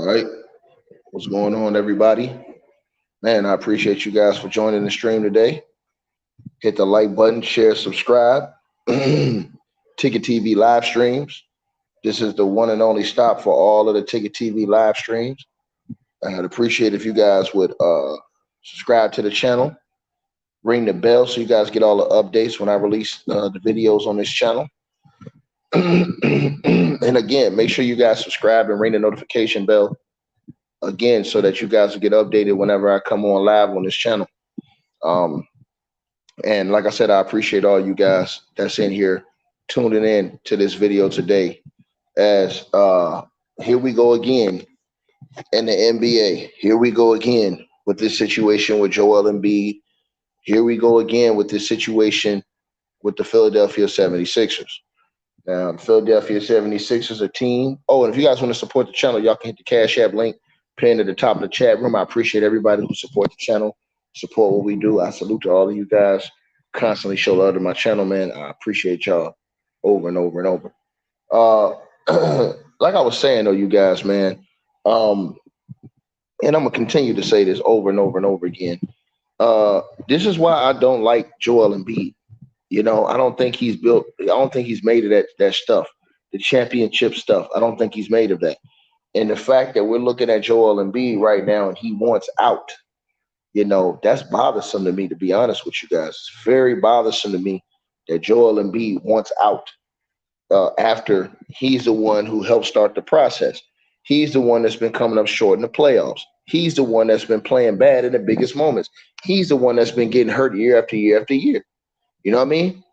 All right. What's going on, everybody? Man, I appreciate you guys for joining the stream today. Hit the like button, share, subscribe. Ticket TV live streams. This is the one and only stop for all of the Ticket TV live streams. I'd appreciate if you guys would subscribe to the channel, ring the bell so you guys get all the updates when I release the videos on this channel. And again, make sure you guys subscribe and ring the notification bell again so that you guys will get updated whenever I come on live on this channel. And like I said, I appreciate all you guys that's in here tuning in to this video today. As here we go again in the NBA. Here we go again with this situation with Joel Embiid. Here we go again with this situation with the Philadelphia 76ers. Now, the Philadelphia 76ers, a team. Oh, and if you guys want to support the channel, y'all can hit the Cash App link pinned at the top of the chat room. I appreciate everybody who supports the channel, support what we do. I salute to all of you guys. Constantly show love to my channel, man. I appreciate y'all over and over and over. Like I was saying, though, you guys, man, and I'm going to continue to say this over and over and over again. This is why I don't like Joel Embiid. You know, I don't think he's built. I don't think he's made of that stuff, the championship stuff. I don't think he's made of that. And the fact that we're looking at Joel Embiid right now and he wants out, you know, that's bothersome to me, to be honest with you guys. It's very bothersome to me that Joel Embiid wants out after he's the one who helped start the process. He's the one that's been coming up short in the playoffs. He's the one that's been playing bad in the biggest moments. He's the one that's been getting hurt year after year after year. You know what I mean?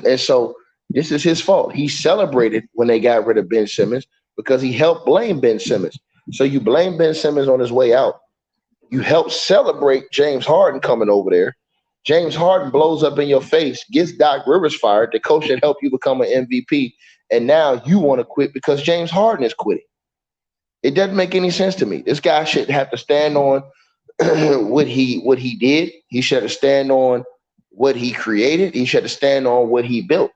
And so this is his fault. He celebrated when they got rid of Ben Simmons because he helped blame Ben Simmons. So you blame Ben Simmons on his way out. You help celebrate James Harden coming over there. James Harden blows up in your face, gets Doc Rivers fired, the coach that helped you become an MVP, and now you want to quit because James Harden is quitting. It doesn't make any sense to me. This guy should have to stand on what he did. He should have to stand on what he created. He should have to stand on what he built.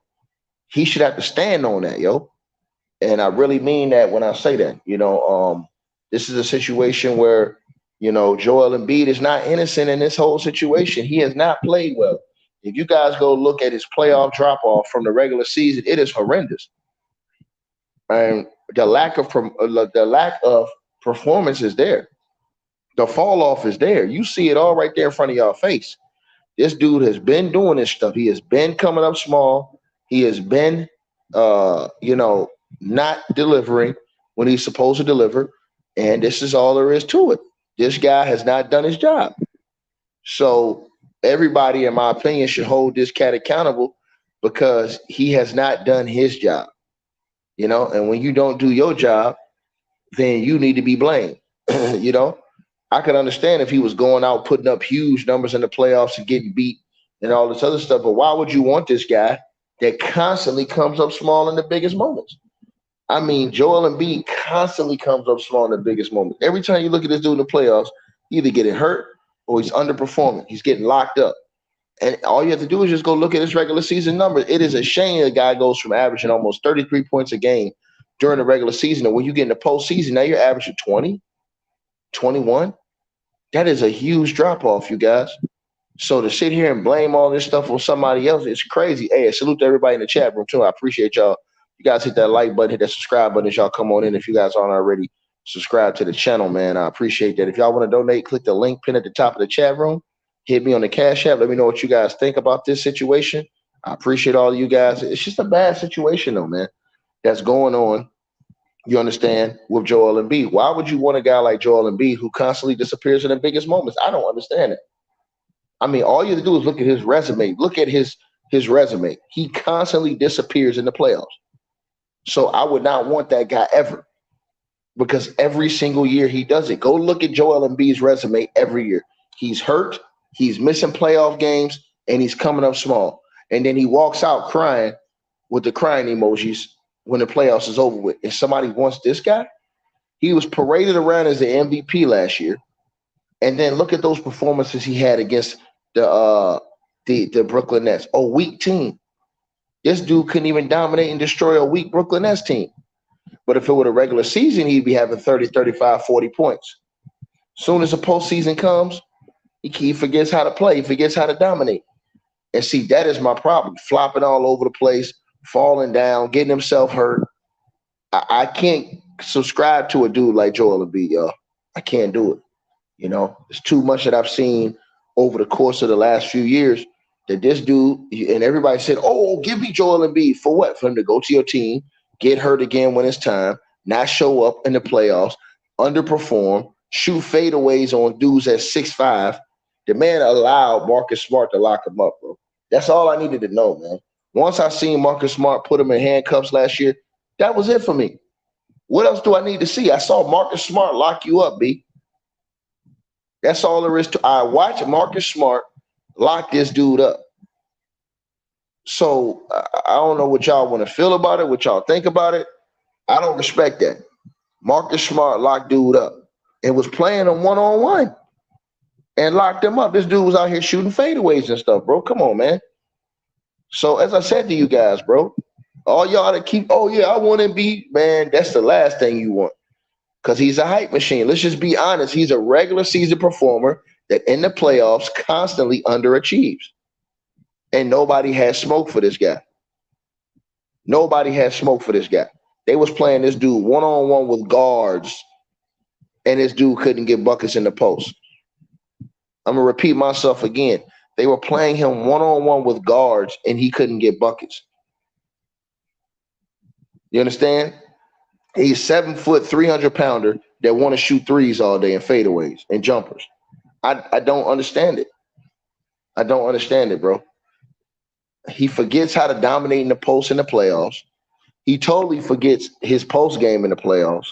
He should have to stand on that, yo. And I really mean that when I say that. You know, this is a situation where, you know, Joel Embiid is not innocent in this whole situation. He has not played well. If you guys go look at his playoff drop-off from the regular season, it is horrendous. And the lack of performance is there. The fall off is there. You see it all right there in front of y'all face. This dude has been doing this stuff. He has been coming up small. He has been, you know, not delivering when he's supposed to deliver. And this is all there is to it. This guy has not done his job. So everybody, in my opinion, should hold this cat accountable because he has not done his job. You know, and when you don't do your job, then you need to be blamed. You know, I could understand if he was going out, putting up huge numbers in the playoffs and getting beat and all this other stuff. But why would you want this guy that constantly comes up small in the biggest moments? I mean, Joel Embiid constantly comes up small in the biggest moments. Every time you look at this dude in the playoffs, he either getting hurt or he's underperforming. He's getting locked up. And all you have to do is just go look at his regular season numbers. It is a shame the guy goes from averaging almost 33 points a game during the regular season. And when you get in the postseason, now you're averaging 20, 21. That is a huge drop-off, you guys. So to sit here and blame all this stuff on somebody else, it's crazy. Hey, salute to everybody in the chat room, too. I appreciate y'all. You guys hit that like button, hit that subscribe button as y'all come on in. If you guys aren't already subscribed to the channel, man, I appreciate that. If y'all want to donate, click the link pinned at the top of the chat room. Hit me on the Cash App. Let me know what you guys think about this situation. I appreciate all of you guys. It's just a bad situation, though, man, that's going on. You understand, with Joel Embiid. Why would you want a guy like Joel Embiid who constantly disappears in the biggest moments? I don't understand it. I mean, all you have to do is look at his resume. Look at his resume. He constantly disappears in the playoffs. So I would not want that guy ever because every single year he does it. Go look at Joel Embiid's resume every year. He's hurt, he's missing playoff games, and he's coming up small. And then he walks out crying with the crying emojis when the playoffs is over with. If somebody wants this guy, he was paraded around as the MVP last year. And then look at those performances he had against the Brooklyn Nets. A weak team. This dude couldn't even dominate and destroy a weak Brooklyn Nets team. But if it were a regular season, he'd be having 30, 35, 40 points. Soon as the postseason comes, he forgets how to play. He forgets how to dominate. And see, that is my problem. Flopping all over the place, falling down, getting himself hurt. I can't subscribe to a dude like Joel Embiid, y'all. I can't do it. It's too much that I've seen over the course of the last few years that this dude, and everybody said, oh, give me Joel Embiid. For what? For him to go to your team, get hurt again when it's time, not show up in the playoffs, underperform, shoot fadeaways on dudes at 6'5". The man allowed Marcus Smart to lock him up, bro. That's all I needed to know, man. Once I seen Marcus Smart put him in handcuffs last year, that was it for me. What else do I need to see? I saw Marcus Smart lock you up, B. That's all there is to. I watched Marcus Smart lock this dude up. So I don't know what y'all want to feel about it, what y'all think about it. I don't respect that. Marcus Smart locked dude up and was playing him one-on-one and locked him up. This dude was out here shooting fadeaways and stuff, bro. Come on, man. So as I said to you guys, bro, all y'all that keep, oh yeah, I want Embiid, man, that's the last thing you want. Because he's a hype machine. Let's just be honest. He's a regular season performer that in the playoffs constantly underachieves. And nobody has smoke for this guy. Nobody has smoke for this guy. They was playing this dude one-on-one with guards, and this dude couldn't get buckets in the post. I'm going to repeat myself again. They were playing him one-on-one with guards, and he couldn't get buckets. You understand? He's 7 foot, 300-pounder that want to shoot threes all day and fadeaways and jumpers. I don't understand it. I don't understand it, bro. He forgets how to dominate in the post in the playoffs. He totally forgets his post game in the playoffs.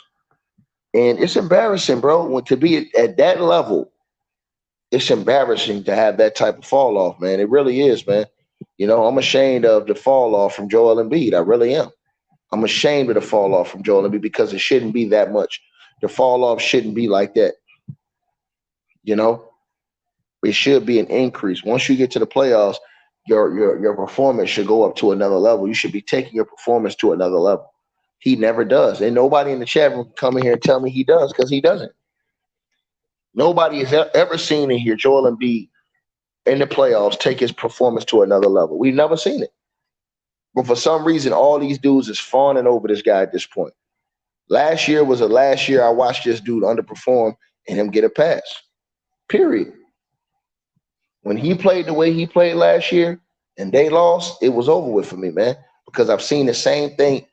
And it's embarrassing, bro. To be at that level, it's embarrassing to have that type of fall off, man. It really is, man. I'm ashamed of the fall off from Joel Embiid. I really am. I'm ashamed of the fall off from Joel Embiid because it shouldn't be that much. The fall off shouldn't be like that. It should be an increase. Once you get to the playoffs, your performance should go up to another level. You should be taking your performance to another level. He never does. And nobody in the chat room can come in here and tell me he does, because he doesn't. Nobody has ever seen in here Joel Embiid in the playoffs take his performance to another level. We've never seen it. But for some reason, all these dudes is fawning over this guy at this point. Last year was the last year I watched this dude underperform and him get a pass. Period. When he played the way he played last year and they lost, it was over with for me, man. Because I've seen the same thing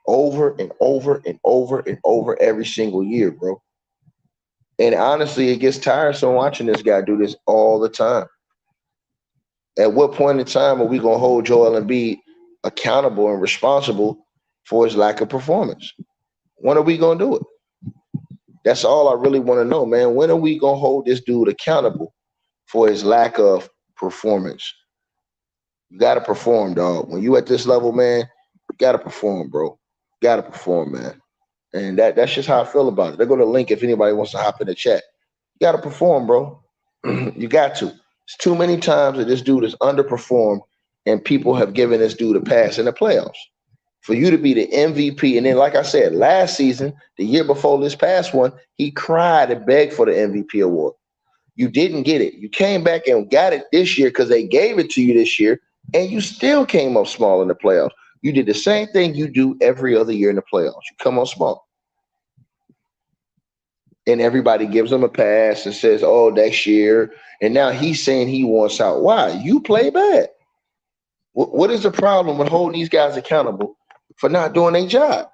over and over and over and over every single year, bro. And honestly, it gets tiresome watching this guy do this all the time. At what point in time are we going to hold Joel Embiid accountable and responsible for his lack of performance? When are we going to do it? That's all I really want to know, man. When are we going to hold this dude accountable for his lack of performance? You got to perform, dog. When you at this level, man, you got to perform, bro. You got to perform, man. And that's just how I feel about it. They're going to link if anybody wants to hop in the chat. You got to perform, bro. You got to. It's too many times that this dude has underperformed and people have given this dude a pass in the playoffs. For you to be the MVP, and then, like I said, last season, the year before this past one, he cried and begged for the MVP award. You didn't get it. You came back and got it this year because they gave it to you this year, and you still came up small in the playoffs. You did the same thing you do every other year in the playoffs. You come up small. And everybody gives him a pass and says, oh, next year. And now he's saying he wants out. Why? You play bad. What is the problem with holding these guys accountable for not doing their job?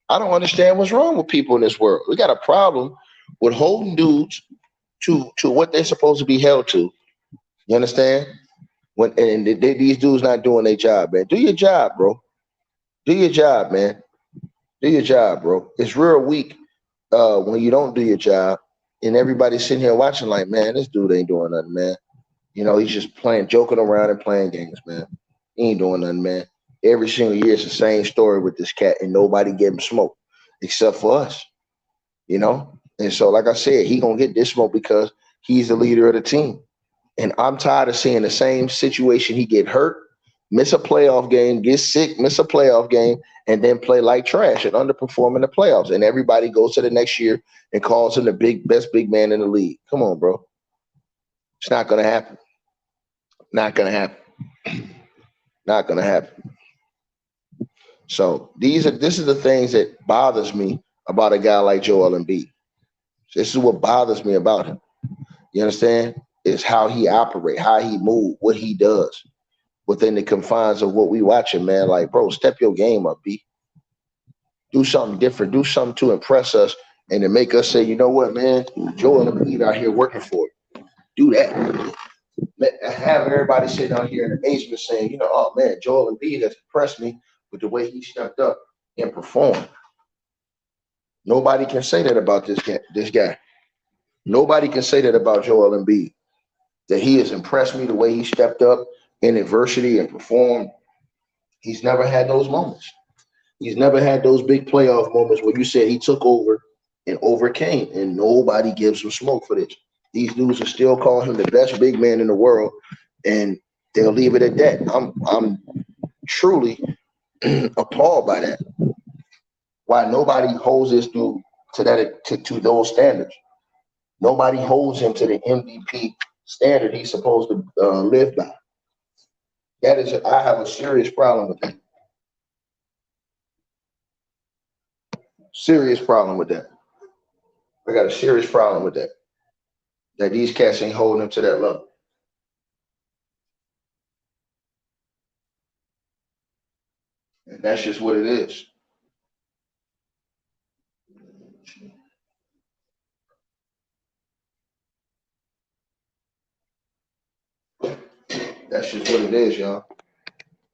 I don't understand what's wrong with people in this world. We got a problem with holding dudes to what they're supposed to be held to. You understand? These dudes not doing their job, man. Do your job, bro. Do your job, man. Do your job, bro. It's real weak when you don't do your job and everybody's sitting here watching like, man, this dude ain't doing nothing, man. He's just joking around and playing games, man. He ain't doing nothing, man. Every single year it's the same story with this cat and nobody get him smoke except for us, And so, like I said, he going to get this smoke because he's the leader of the team. And I'm tired of seeing the same situation. He get hurt. miss a playoff game, get sick, miss a playoff game, and then play like trash and underperform in the playoffs. And everybody goes to the next year and calls him the best big man in the league. Come on, bro. It's not gonna happen. Not gonna happen. Not gonna happen. So this is the things that bothers me about a guy like Joel Embiid. This is what bothers me about him. You understand? Is how he operates, how he moves, what he does within the confines of what we watching, man. Like, bro, step your game up, B. Do something different. Do something to impress us and to make us say, you know what, man, Joel Embiid out here working for it. Do that. Have everybody sitting out here in the basement saying, you know, oh man, Joel Embiid has impressed me with the way he stepped up and performed. Nobody can say that about this guy. Nobody can say that about Joel Embiid. That he has impressed me the way he stepped up in adversity and performed. He's never had those moments. He's never had those big playoff moments where you said he took over and overcame, and nobody gives him smoke for this. These dudes are still calling him the best big man in the world, and they'll leave it at that. I'm truly appalled by that. Why nobody holds this dude to those standards? Nobody holds him to the MVP standard he's supposed to live by. I have a serious problem with that. Serious problem with that. I got a serious problem with that. That these cats ain't holding him to that level. And that's just what it is. That's just what it is, y'all.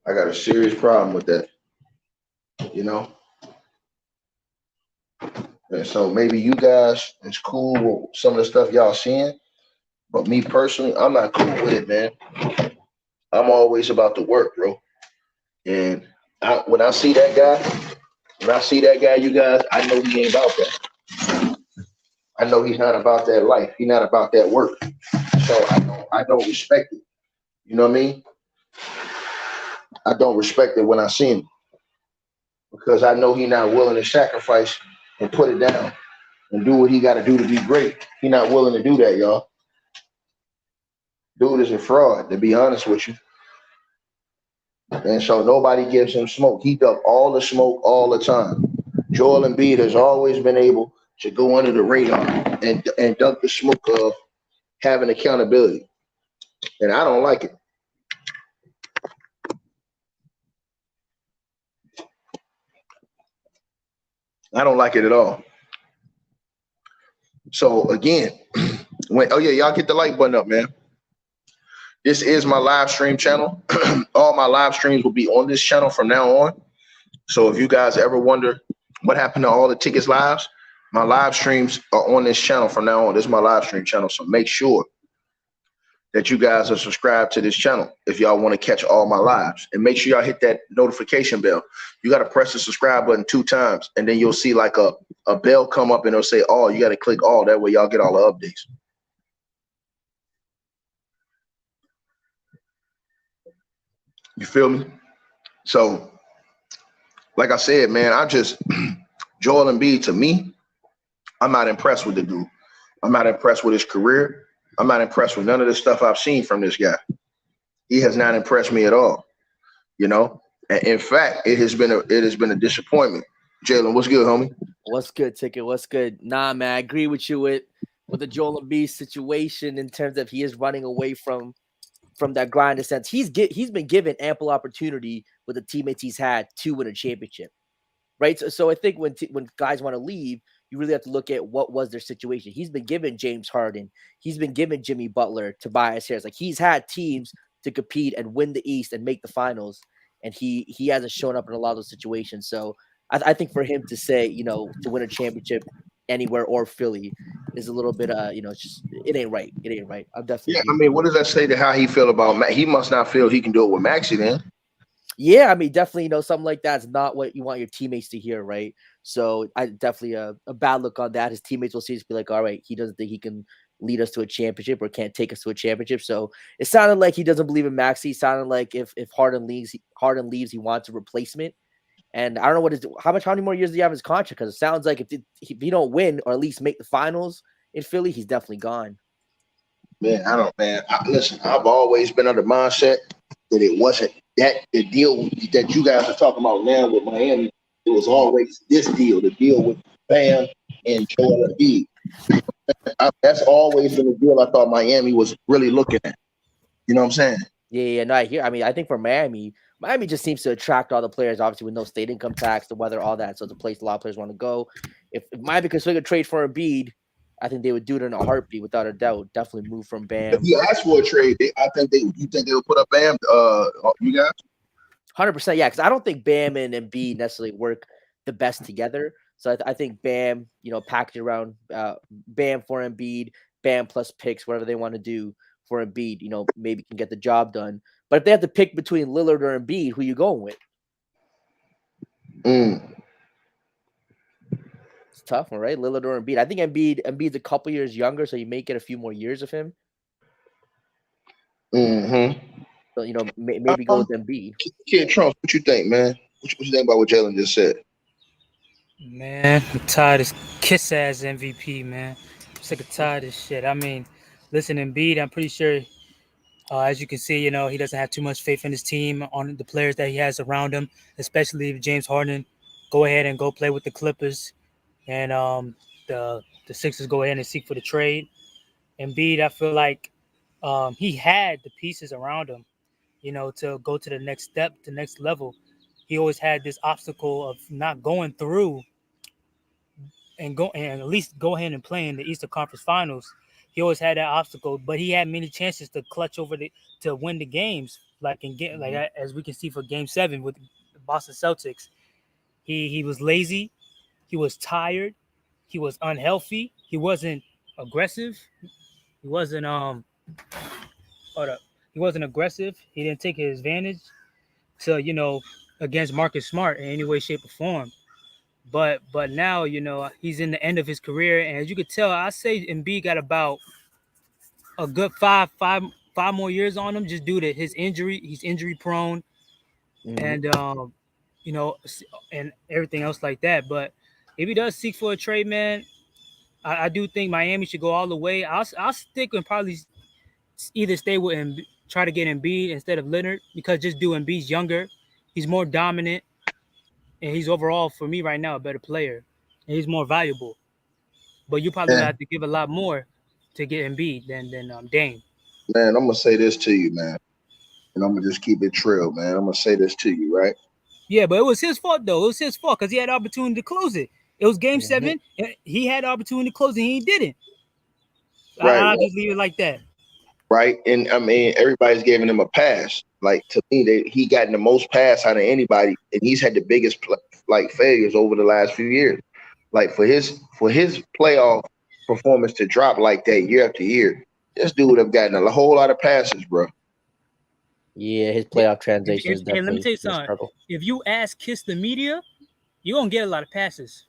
I got a serious problem with that. You know? And so maybe you guys, it's cool with some of the stuff y'all seeing. But me personally, I'm not cool with it, man. I'm always about the work, bro. And when I see that guy, you guys, I know he ain't about that. I know he's not about that life. He's not about that work. So I don't respect it. You know what I mean? I don't respect it when I see him because I know he's not willing to sacrifice and put it down and do what he got to do to be great. He's not willing to do that, y'all. Dude is a fraud, to be honest with you. And so nobody gives him smoke. He duck all the smoke all the time. Joel Embiid has always been able to go under the radar and duck the smoke of having accountability. And I don't like it. I don't like it at all. So again, y'all get the like button up, man. This is my live stream channel. All my live streams will be on this channel from now on. So if you guys ever wonder what happened to all the tickets lives, my live streams are on this channel from now on. This is my live stream channel. So make sure that you guys are subscribed to this channel if y'all want to catch all my lives. And make sure y'all hit that notification bell. You got to press the subscribe button 2 times, and then you'll see like a bell come up and it'll say all. You got to click all. That way y'all get all the updates. You feel me? So, like I said, man, I'm just Joel Embiid. To me, I'm not impressed with the dude. I'm not impressed with his career. I'm not impressed with none of the stuff I've seen from this guy. He has not impressed me at all. You know, and in fact, it has been a disappointment. Jalen, what's good, homie? What's good, Ticket? What's good? Nah, man, I agree with you with the Joel Embiid situation in terms of he is running away from that grind. In a sense, he's been given ample opportunity with the teammates he's had to win a championship, right? So I think when guys want to leave, you really have to look at what was their situation. He's been given James Harden, he's been given Jimmy Butler, Tobias Harris. Like he's had teams to compete and win the East and make the finals, and he hasn't shown up in a lot of those situations. So I think for him to say, to win a championship anywhere or Philly is a little bit, it's just it ain't right. It ain't right. I'm definitely. Yeah, I mean, what does that say to how he feel about Max? He must not feel he can do it with Maxey then. Yeah, I mean, definitely, something like that's not what you want your teammates to hear, right? So I definitely a bad look on that. His teammates will see this, be like, all right, he doesn't think he can lead us to a championship or can't take us to a championship. So it sounded like he doesn't believe in Maxi. It sounded like if Harden leaves, he wants a replacement. And I don't know how many more years do you have his contract? Because it sounds like if he don't win or at least make the finals in Philly, he's definitely gone. Man, I don't, man. Listen, I've always been of the mindset that it wasn't that the deal that you guys are talking about now with Miami. It was always this deal, the deal with Bam and Joel Embiid. That's always been the deal I thought Miami was really looking at. You know what I'm saying? Yeah, no, I hear. I mean, I think for Miami just seems to attract all the players, obviously with no state income tax, the weather, all that. So it's a place a lot of players want to go. If Miami could swing a trade for Embiid, I think they would do it in a heartbeat, without a doubt. Definitely move from If Bam. you ask for a trade, I think you think they would put up Bam. You guys? 100%, yeah, because I don't think Bam and Embiid necessarily work the best together. So I think Bam, package around Bam for Embiid, Bam plus picks, whatever they want to do for Embiid, maybe can get the job done. But if they have to pick between Lillard or Embiid, who you going with? Mm. It's a tough one, right? Lillard or Embiid. I think Embiid's a couple years younger, so you may get a few more years of him. Mm-hmm. So maybe go with Embiid. Kid Trump, what you think, man? What you think about what Jalen just said? Man, I'm tired of kiss ass MVP, man. I'm sick of tired of this shit. I mean, listen, Embiid, I'm pretty sure, as you can see, he doesn't have too much faith in his team, on the players that he has around him, especially if James Harden go ahead and go play with the Clippers, and the Sixers go ahead and seek for the trade. Embiid, I feel like he had the pieces around him, to go to the next step, the next level. He always had this obstacle of not going through and at least go ahead and play in the Eastern Conference Finals. He always had that obstacle, but he had many chances to clutch to win the games, like as we can see for Game 7 with the Boston Celtics. He was lazy, he was tired, he was unhealthy, he wasn't aggressive, he wasn't hold up, he wasn't aggressive. He didn't take his advantage to against Marcus Smart in any way, shape, or form. But now he's in the end of his career, and as you could tell, I say Embiid got about a good five more years on him, just due to his injury. He's injury prone, Mm-hmm. and you know, and everything else like that. But if he does seek for a trade, man, I do think Miami should go all the way. I'll stick and probably either stay with him, try to get Embiid instead of Leonard, because just do Embiid's younger, he's more dominant, and he's overall for me right now a better player, and he's more valuable. But you probably gonna Man, have to give a lot more to get Embiid than Dame. man, I'm gonna say this to you, man, and I'm gonna just keep it trill, man. I'm gonna say this to you, right? Yeah, but it was his fault though. It was his fault because he had the opportunity to close it. It was Game Mm-hmm. 7. And he had the opportunity to close it. And he didn't. Right, I'll just leave it like that. right. And I mean, everybody's giving him a pass. Like to me, he gotten the most pass out of anybody, and he's had the biggest like failures over the last few years. Like for his playoff performance to drop like that year after year, this dude have gotten a whole lot of passes, bro. Yeah, his playoff transition is And let me definitely tell you been a something. struggle. If you ask Kiss the media, you're gonna get a lot of passes.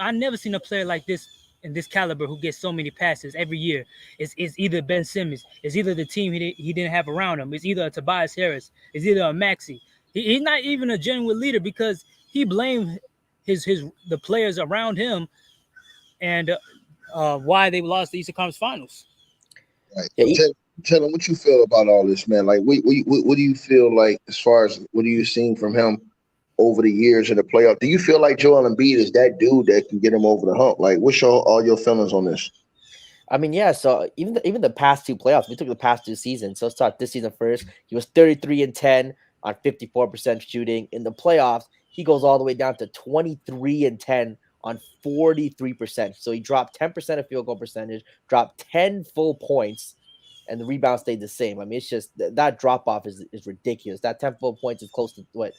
I never seen a player like this in this caliber who gets so many passes every year. It's either Ben Simmons, it's either the team he didn't have around him, it's either a Tobias Harris, it's either a Maxi. He's not even a genuine leader because he blamed his the players around him and why they lost the Eastern Conference Finals. Right. Yeah, So tell him what you feel about all this, man. Like, what do you feel like as far as what are you seeing from him over the years in the playoff? Do you feel like Joel Embiid is that dude that can get him over the hump? Like, what's all your feelings on this? I mean, yeah. So even the past two playoffs, we took the past two seasons. So let's talk this season first. He was 33-10 on 54% shooting. In the playoffs, he goes all the way down to 23-10 on 43%. So he dropped 10% of field goal percentage, dropped 10 full points, and the rebound stayed the same. I mean, it's just that drop off is ridiculous. That 10 full points is close to what?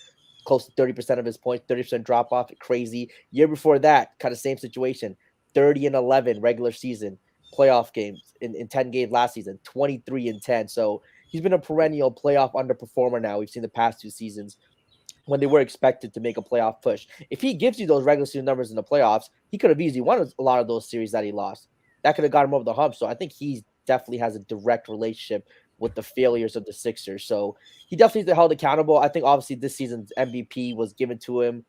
Close to 30% of his points, 30% drop off. Crazy. Year before that, kind of same situation. 30-11 regular season playoff games in 10 games last season, 23-10. So he's been a perennial playoff underperformer now. We've seen the past two seasons when they were expected to make a playoff push. If he gives you those regular season numbers in the playoffs, he could have easily won a lot of those series that he lost. that could have got him over the hump. So I think he definitely has a direct relationship with the failures of the Sixers. So he definitely needs to be held accountable. I think obviously this season's MVP was given to him.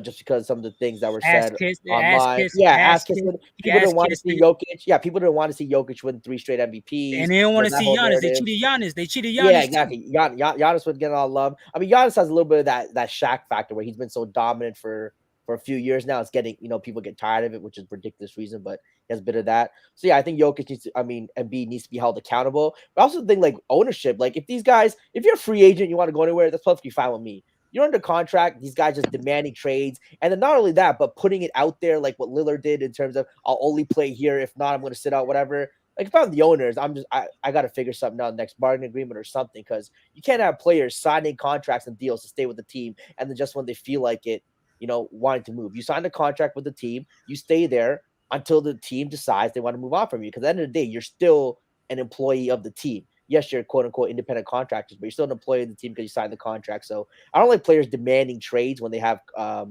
Just because some of the things that were said online. Yeah, ass kissing. People didn't want to see Jokic. Yeah, people didn't want to see Jokic win 3 straight MVPs. And they don't want to see Giannis. They cheated Giannis. Yeah, exactly. Giannis would get a lot of love. I mean, Giannis has a little bit of that Shaq factor where he's been so dominant for a few years now. It's getting, people get tired of it, which is ridiculous reason, but he has a bit of that. So yeah, I think Jokic Embiid needs to be held accountable. But I also think like ownership, like if you're a free agent, you want to go anywhere, that's perfectly fine with me. You're under contract. These guys just demanding trades. And then not only that, but putting it out there like what Lillard did in terms of I'll only play here. If not, I'm going to sit out, whatever. Like if I'm the owners, I got to figure something out, next bargaining agreement or something, because you can't have players signing contracts and deals to stay with the team. And then just when they feel like it, wanting to move. You sign a contract with the team. You stay there until the team decides they want to move on from you. Because at the end of the day, you're still an employee of the team. Yes, you're quote unquote independent contractors, but you're still an employee of the team because you signed the contract. So I don't like players demanding trades when they have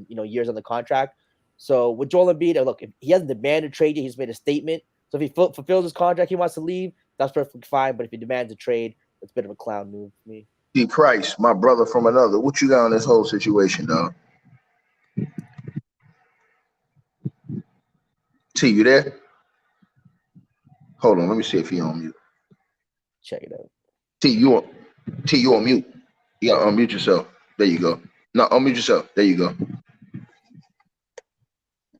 years on the contract. So with Joel Embiid, look, if he hasn't demanded trade, he's made a statement. So if he fulfills his contract, he wants to leave, that's perfectly fine. But if he demands a trade, it's a bit of a clown move for me. T. Price, my brother from another. What you got on this whole situation, dog? T, you there? Hold on, let me see if he on mute. Check it out. T, you on mute. You gotta unmute yourself. There you go. No, unmute yourself. There you go.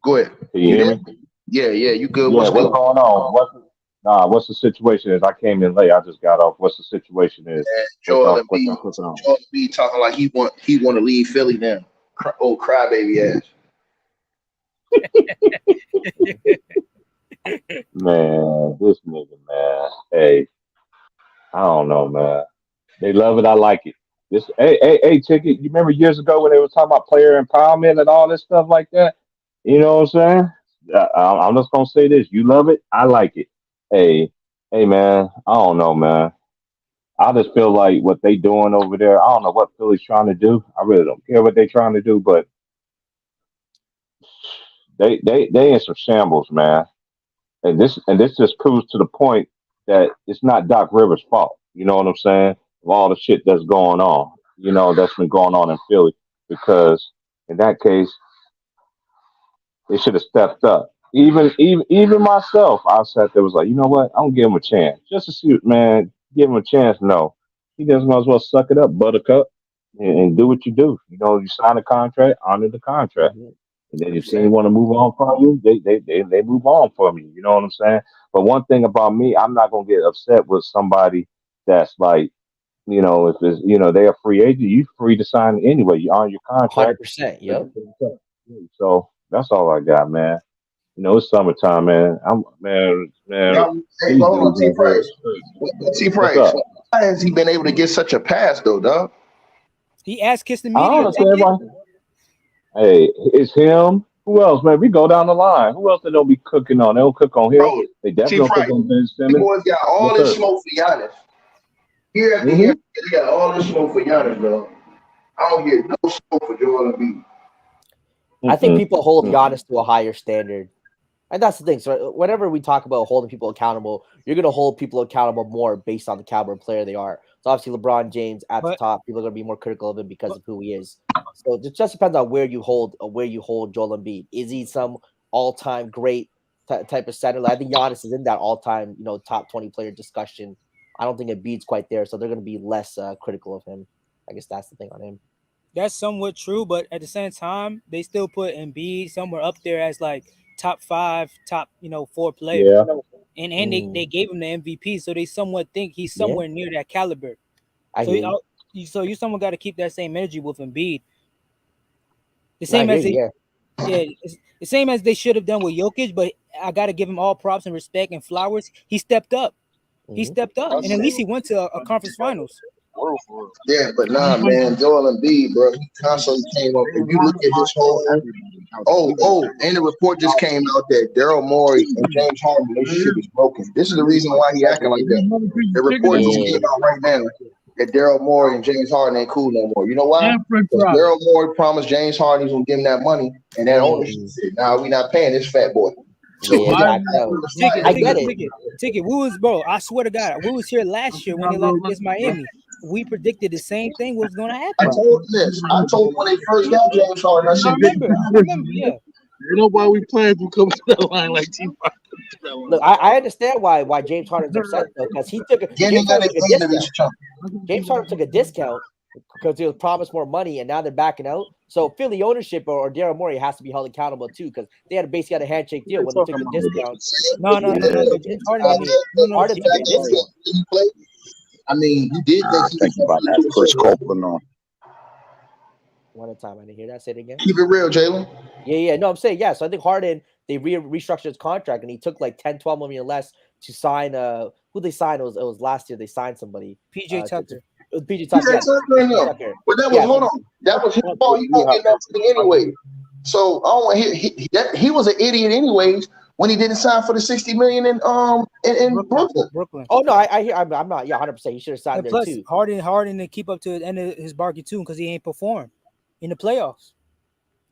Go ahead. Can you hear me? Yeah, you good? Yeah, what's going on? What's the situation is? I came in late. I just got off. What's the situation is? Joel Embiid talking like he want to leave Philly now. Old crybaby ass. Man, this nigga, man. Hey, I don't know, man. They love it. I like it. Hey, Ticket. You remember years ago when they were talking about player empowerment and all this stuff like that? You know what I'm saying? I'm just gonna say this. You love it. I like it. Hey, man. I don't know, man. I just feel like what they doing over there. I don't know what Philly's trying to do. I really don't care what they're trying to do, but they in some shambles, man. And this just proves to the point that it's not Doc Rivers' fault. You know what I'm saying? Of all the shit that's going on, that's been going on in Philly. Because in that case, they should have stepped up. Even myself, I sat there was like, you know what? I'm gonna give him a chance just to see, man. Give him a chance. No, he doesn't might as well suck it up, Buttercup, and do what you do. You sign a contract, honor the contract. And then if they want to move on from you, they move on from you. You know what I'm saying? But one thing about me, I'm not gonna get upset with somebody that's like, if it's they're a free agent, you free to sign anyway. You honor your contract. 100%. Yep. So that's all I got, man. It's summertime, man. Man. Hey, hold on, T. Price. T. Price. Why has he been able to get such a pass, though, dog? He ass kissed the media. I don't understand why. Hey, it's him. Who else, man? We go down the line. Who else they don't be cooking on? They don't cook on him. Bro, they definitely don't cook on Ben Simmons. The boys got all this smoke for Giannis. Year after year, they got all this smoke for Giannis, bro. I don't get no smoke for Joel Embiid. I think people hold Giannis to a higher standard. And that's the thing. So whenever we talk about holding people accountable, you're going to hold people accountable more based on the caliber of player they are. So obviously LeBron James at the top, people are going to be more critical of him because of who he is. So it just depends on where you hold Joel Embiid. Is he some all-time great type of center? I think Giannis is in that all-time, top 20 player discussion. I don't think Embiid's quite there, so they're going to be less critical of him. I guess that's the thing on him. That's somewhat true, but at the same time, they still put Embiid somewhere up there as like top 5, top 4 player. Yeah. And they gave him the MVP, so they somewhat think he's somewhere near that caliber. So you someone got to keep that same energy with Embiid. The same the same as they should have done with Jokic, but I got to give him all props and respect and flowers. He stepped up. He stepped up, and at least he went to a conference finals. Yeah, but nah, man, Joel Embiid, bro, he constantly came up. If you look at his whole, and the report just came out that Daryl Morey and James Harden relationship is broken. This is the reason why he acting like that. The report just came out right now that Daryl Morey and James Harden ain't cool no more. You know why? Because Daryl Morey promised James Harden he's gonna give him that money, and that ownership said, "Nah, we not paying this fat boy." Yeah, He back out. Ticket, I ticket, get it. ticket, ticket. We was, bro. I swear to God, we was here last year when they lost against Miami. We predicted the same thing was going to I happen. told him this. I told him when they first got James Harden, I I said, remember. Yeah. You know why we playing through coming to that line like T. Look, I understand why James Harden's upset though, because getting James at Harden the took a end of discount. this chunk. James Harden took a discount because he was promised more money, and now they're backing out. So Philly ownership or Daryl Morey has to be held accountable too, because they had basically had a handshake deal when they took the discount. No. James Harden didn't need. No. Harden took a discount. He played. I mean, you did I think he think about that Chris Copeland on. One at a time. I didn't hear that. Say it again. keep it real, Jalen. Yeah. No, I'm saying yeah. So I think Harden they restructured his contract and he took like 10, 12 million less to sign who they signed. It was last year they signed somebody. PJ Tucker. It was PG He Tucker. had Yes. Tucker in him. Tucker. But that was Yeah. hold on. That was his fault. He won't get nothing anyway. So I don't want he was an idiot anyways when he didn't sign for the 60 million in Brooklyn. Brooklyn. Oh no, I hear. I'm not. Yeah, 100%. He should have signed And there plus, too. Harden to keep up to the end of his bargain too, because he ain't performed in the playoffs.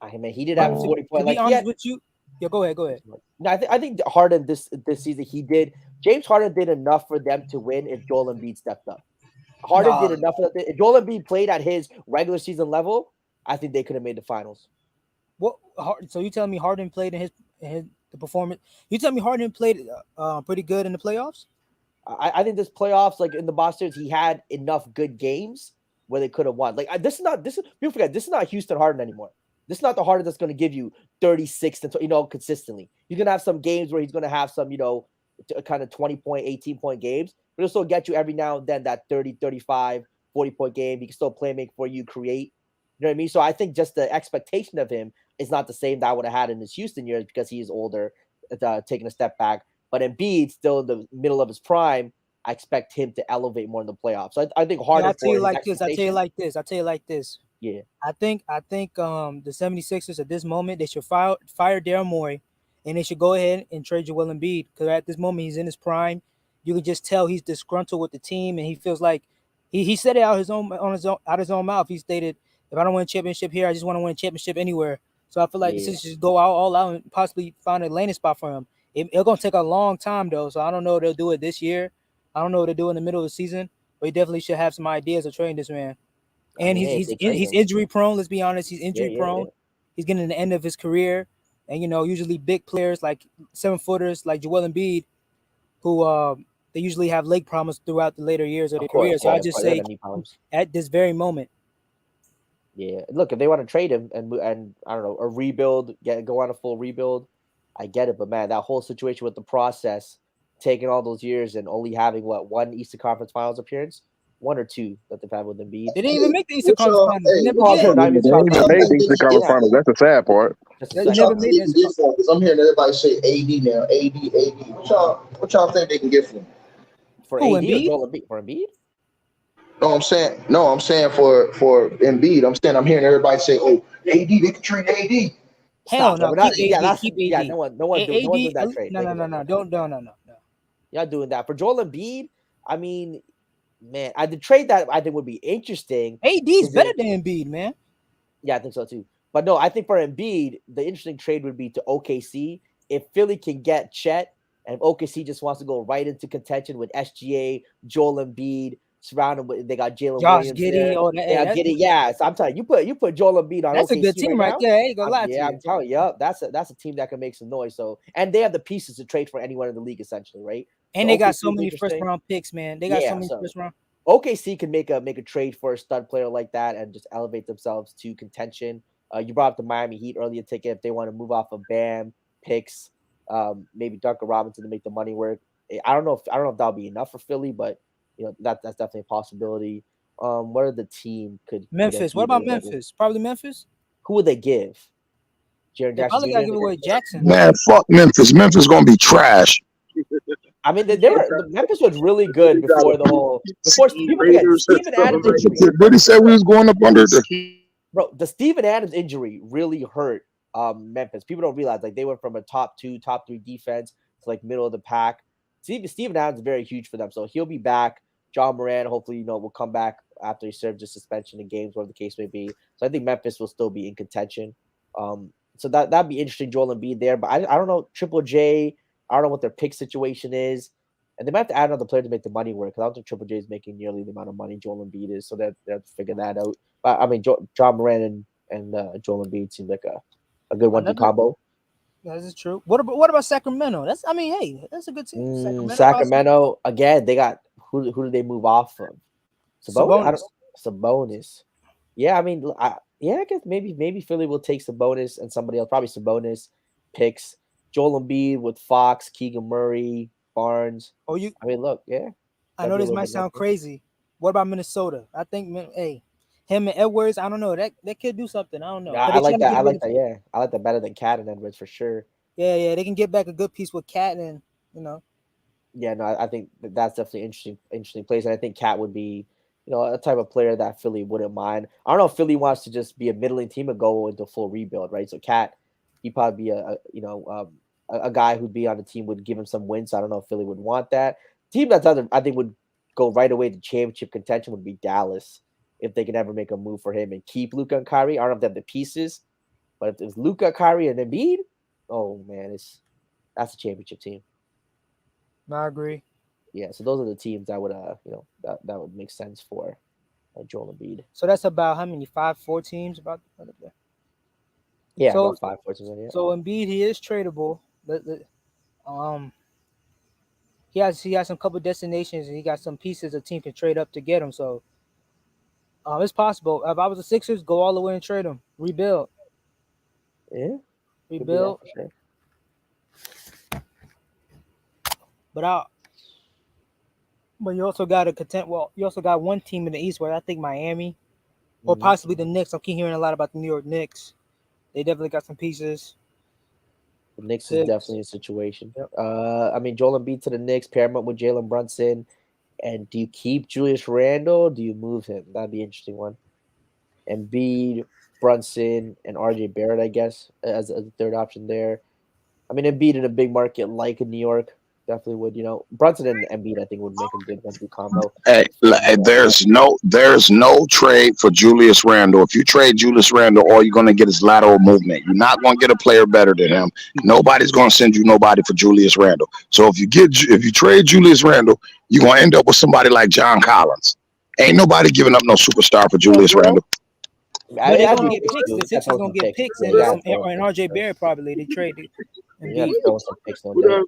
I mean, he did have 40 To points. be honest with you, yeah, go ahead. No, I think Harden this season he did. James Harden did enough for them to win if Joel Embiid stepped up. Harden did enough for that. If Joel Embiid played at his regular season level, I think they could have made the finals. What? So you telling me Harden played in the performance? You telling me Harden played pretty good in the playoffs? I think this playoffs, like in the Boston, he had enough good games where they could have won. Like people forget this is not Houston Harden anymore. This is not the Harden that's going to give you 36 to consistently. He's going to have some games where he's going to have some kind of 20 point, 18 point games, but he'll still get you every now and then that 30, 35, 40 point game. He can still play make for you, create. You know what I mean? So I think just the expectation of him is not the same that I would have had in his Houston years because he is older, taking a step back. But Embiid, still in the middle of his prime, I expect him to elevate more in the playoffs. So I think Harden. I'll tell you like this. Yeah. I think the 76ers at this moment they should fire Daryl Morey, and they should go ahead and trade Joel Embiid because at this moment he's in his prime. You can just tell he's disgruntled with the team, and he feels like he said it out his own mouth. He stated, "If I don't win a championship here, I just want to win a championship anywhere." So I feel like the Sixers should go all out and possibly find a landing spot for him. It's gonna take a long time though, so I don't know if they'll do it this year. I don't know what they'll do in the middle of the season, but he definitely should have some ideas of trading this man. And he's injury prone. Let's be honest, he's injury prone. Yeah. He's getting to the end of his career, and usually big players like 7-footers like Joel Embiid, who they usually have leg problems throughout the later years of their career. So I just say at this very moment. Yeah, look, if they want to trade him and I don't know, a rebuild, go on a full rebuild, I get it. But man, that whole situation with the process, taking all those years and only having one Eastern Conference Finals appearance. 1 or 2 that they've had with Embiid. They didn't even make the Eastern Conference Finals. They never did. They made the Eastern Conference Finals. That's the sad part. They never made it. I'm hearing everybody say AD now. AD. What y'all think they can get for him? For AD or Joel Embiid? For Embiid? No, I'm saying for Embiid. I'm hearing everybody say, "Oh, AD, they can trade AD." Hell no. Keep AD. Yeah, no one doing that trade. No. Don't. Y'all doing that for Joel Embiid? I mean. Man, the trade that I think would be interesting. AD's better than Embiid, man. Yeah, I think so too. But no, I think for Embiid, the interesting trade would be to OKC. If Philly can get Chet, and if OKC just wants to go right into contention with SGA, Joel Embiid, surrounded with they got Jalen Williams there. Giddy. Yeah, so I'm telling you, you put Joel Embiid on. That's OKC a good team right there. I ain't gonna lie to you. I'm telling you, that's a team that can make some noise. So, and they have the pieces to trade for anyone in the league, essentially, right? And they got so many first round picks, man. They got so many first round. OKC can make a trade for a stud player like that and just elevate themselves to contention. You brought up the Miami Heat earlier. Ticket if they want to move off of Bam picks, maybe Duncan Robinson to make the money work. I don't know if that'll be enough for Philly, but that's definitely a possibility. What are the team could Memphis? What about Memphis? Probably Memphis. Who would they give? Jaren Jackson. Probably gotta give away Jackson. Man, fuck Memphis. Memphis gonna be trash. I mean, Memphis was really good before the whole. Before people forget Steven Adams injury. Did he say we was going up under the? Bro, the Steven Adams injury really hurt Memphis. People don't realize they went from a top 2, top 3 defense to middle of the pack. Steven Adams is very huge for them, so he'll be back. John Moran, hopefully, will come back after he served his suspension in games, whatever the case may be. So I think Memphis will still be in contention. So so that'd be interesting. Joel Embiid there, but I don't know Triple J. I don't know what their pick situation is, and they might have to add another player to make the money work. Because I don't think Triple J is making nearly the amount of money Joel Embiid is, so they have to figure that out. But I mean, John Moran and Joel Embiid seems like a good one to Another combo. that is true. What about Sacramento? That's I mean, hey, that's a good team. Sacramento possibly. Sacramento again. They got who did they move off of? Sabonis. I don't Sabonis. Sabonis. Yeah, I mean, yeah, I guess maybe Philly will take Sabonis and somebody else. Probably Sabonis picks Joel Embiid with Fox, Keegan Murray, Barnes. Oh, you. I mean, look, yeah, I that'd know be a this little might bit sound more. crazy. What about Minnesota? I think, hey, him and Edwards. I don't know. That could do something. I don't know. Yeah, Cause I they like trying to that. I get rid like of. that. Yeah, I like that better than Cat and Edwards for sure. Yeah, they can get back a good piece with Cat and you know. Yeah, no, I think that's definitely interesting place, and I think Cat would be, a type of player that Philly wouldn't mind. I don't know if Philly wants to just be a middling team and go into full rebuild, right? So Cat, he'd probably be a guy who'd be on the team would give him some wins. So I don't know if Philly would want that team. That's other I think would go right away to championship contention would be Dallas if they can ever make a move for him and keep Luka and Kyrie. I don't know if they have the pieces, but if it's Luka, Kyrie, and Embiid, oh man, that's a championship team. I agree. Yeah, so those are the teams that would that would make sense for Joel Embiid. So that's about how many? 5, 4 teams. About. Yeah, So about 5 4 teams. Yeah, so Embiid he is tradable. Um he has some couple destinations and he got some pieces a team can trade up to get him. So it's possible. If I was the Sixers, go all the way and trade him. yeah, could be that Rebuild. for sure. But I but you also got a content. Well, you also got one team in the East where I think Miami or Mm-hmm. possibly the Knicks. I keep hearing a lot about the New York Knicks. They definitely got some pieces. The Knicks is Six. definitely a situation. Yep. I mean, Joel Embiid to the Knicks, pair him up with Jalen Brunson, and do you keep Julius Randle? Do you move him? That'd be an interesting one. Embiid, Brunson, and RJ Barrett, I guess, as a third option there. I mean, Embiid in a big market like in New York definitely would. Brunson and Embiid, I think, would make a good one-two combo. Hey, And there's no trade for Julius Randle. If you trade Julius Randle, all you're gonna get is lateral movement. You're not gonna get a player better than him. Nobody's gonna send you nobody for Julius Randle. So if you trade Julius Randle, you're gonna end up with somebody like John Collins. Ain't nobody giving up no superstar for Julius Randle. I But mean, they're I'd gonna be get picks picks. too. The You got to Sixers throw gonna some get picks. picks Yeah, and you then got to some throw and some RJ picks. Barrett probably they traded You got to Embiid. throw some picks no Who doubt. that?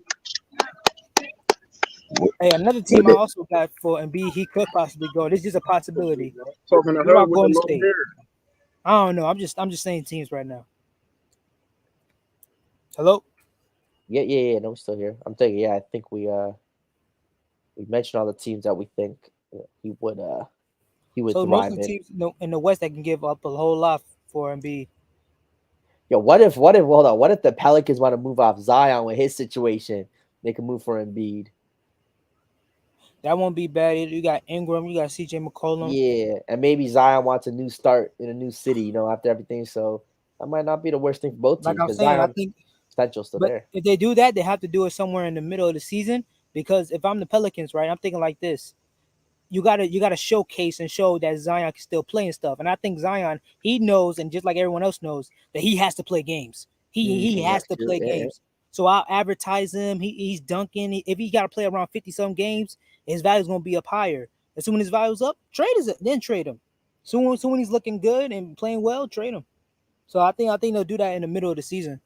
Hey, another With team I it. also got for Embiid, he could possibly go. This is a possibility. Talking to What her about with the Golden long State? hair. I don't know. I'm just saying teams right now. Hello. Yeah. No, we're still here. I'm thinking. Yeah, I think we mentioned all the teams that we think he would So most thrive of the in. teams in the West that can give up a whole lot for Embiid. Yo, what if hold on? What if the Pelicans want to move off Zion with his situation? They can move for Embiid. That won't be bad. You got Ingram. You got CJ McCollum. Yeah, and maybe Zion wants a new start in a new city. After everything, so that might not be the worst thing for both Like teams I'm because saying, I Zion think. potential's still But there. if they do that, they have to do it somewhere in the middle of the season. Because if I'm the Pelicans, right, I'm thinking like this: you gotta showcase and show that Zion can still play and stuff. And I think Zion, he knows, and just like everyone else knows, that he has to play games. He has That's to true. play Yeah. games. So I'll advertise him. He's dunking. If he got to play around 50 some games, his value's gonna be up higher. As soon as his value's up, then trade him. Soon when he's looking good and playing well, trade him. So I think they'll do that in the middle of the season.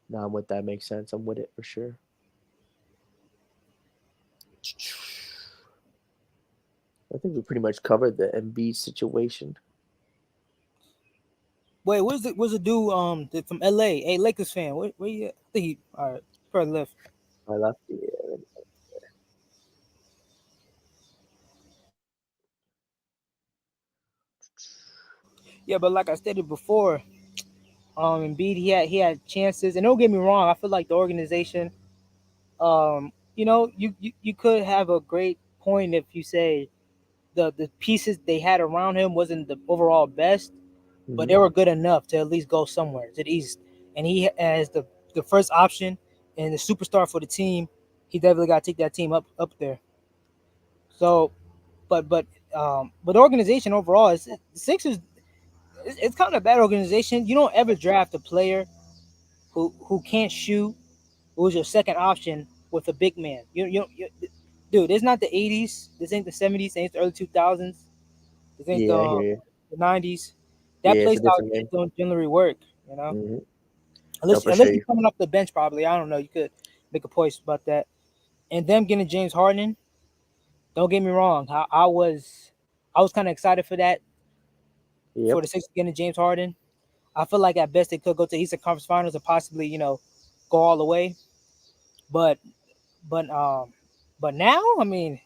No, I'm with that. Makes sense. I'm with it for sure. I think we pretty much covered the MB situation. Wait, where's the dude from LA? Hey, Lakers fan. Where you at? I think he all right. Probably left. I left. Yeah. Yeah, but like I stated before, Embiid he had chances, and don't get me wrong, I feel like the organization, you could have a great point if you say the pieces they had around him wasn't the overall best, but Mm-hmm. they were good enough to at least go somewhere to the East, and he as the first option and the superstar for the team, he definitely got to take that team up there. So, but the organization overall is Sixers. it's kind of a bad organization. You don't ever draft a player who can't shoot, who's your second option with a big man. Dude, it's not the '80s. This ain't the '70s. Ain't the early 2000s. This ain't Yeah, I hear you. the '90s. Yeah, That it's play a style different just game. don't generally work. You know, Hmm. No, for unless sure. you're coming off the bench, probably. I don't know. You could make a point about that. And them getting James Harden. Don't get me wrong. I was kind of excited for that for Yep. the Sixers getting James Harden. I feel like at best they could go to Eastern Conference Finals and possibly go all the way. But but but now I mean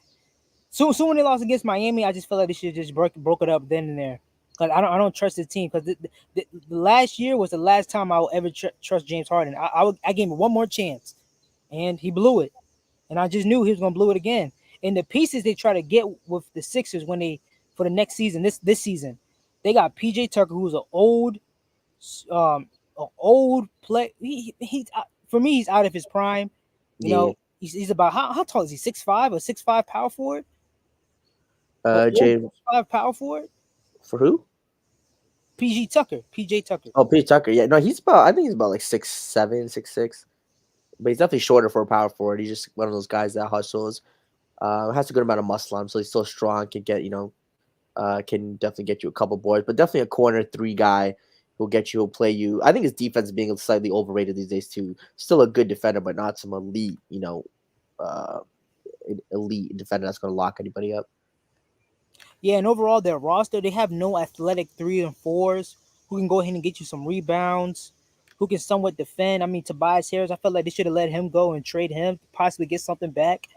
soon when they lost against Miami, I just feel like they should just broke it up then and there. Cause I don't trust the team because the last year was the last time I will ever trust James Harden. I gave him one more chance and he blew it, and I just knew he was gonna blow it again. And the pieces they try to get with the Sixers when they for the next season this season, they got PJ Tucker who's um an old play. He for me he's out of his prime. You Yeah. know he's about how tall is he? 6'5", or 6'5" power forward. Old James 6'5" power forward. for who? PJ Tucker. Oh, Pete Tucker. Yeah, no, he's about. I think he's about like 6'7", 6'6". But he's definitely shorter for a power forward. He's just one of those guys that hustles. Has a good amount of muscle on him, so he's still strong. Can get can definitely get you a couple boards, but definitely a corner three guy who'll get you, who'll play you. I think his defense is being slightly overrated these days too. Still a good defender, but not some elite, uh, elite defender that's going to lock anybody up. Yeah, and overall their roster, they have no athletic 3 and 4s who can go ahead and get you some rebounds, who can somewhat defend. I mean, Tobias Harris, I felt like they should have let him go and trade him, possibly get something back.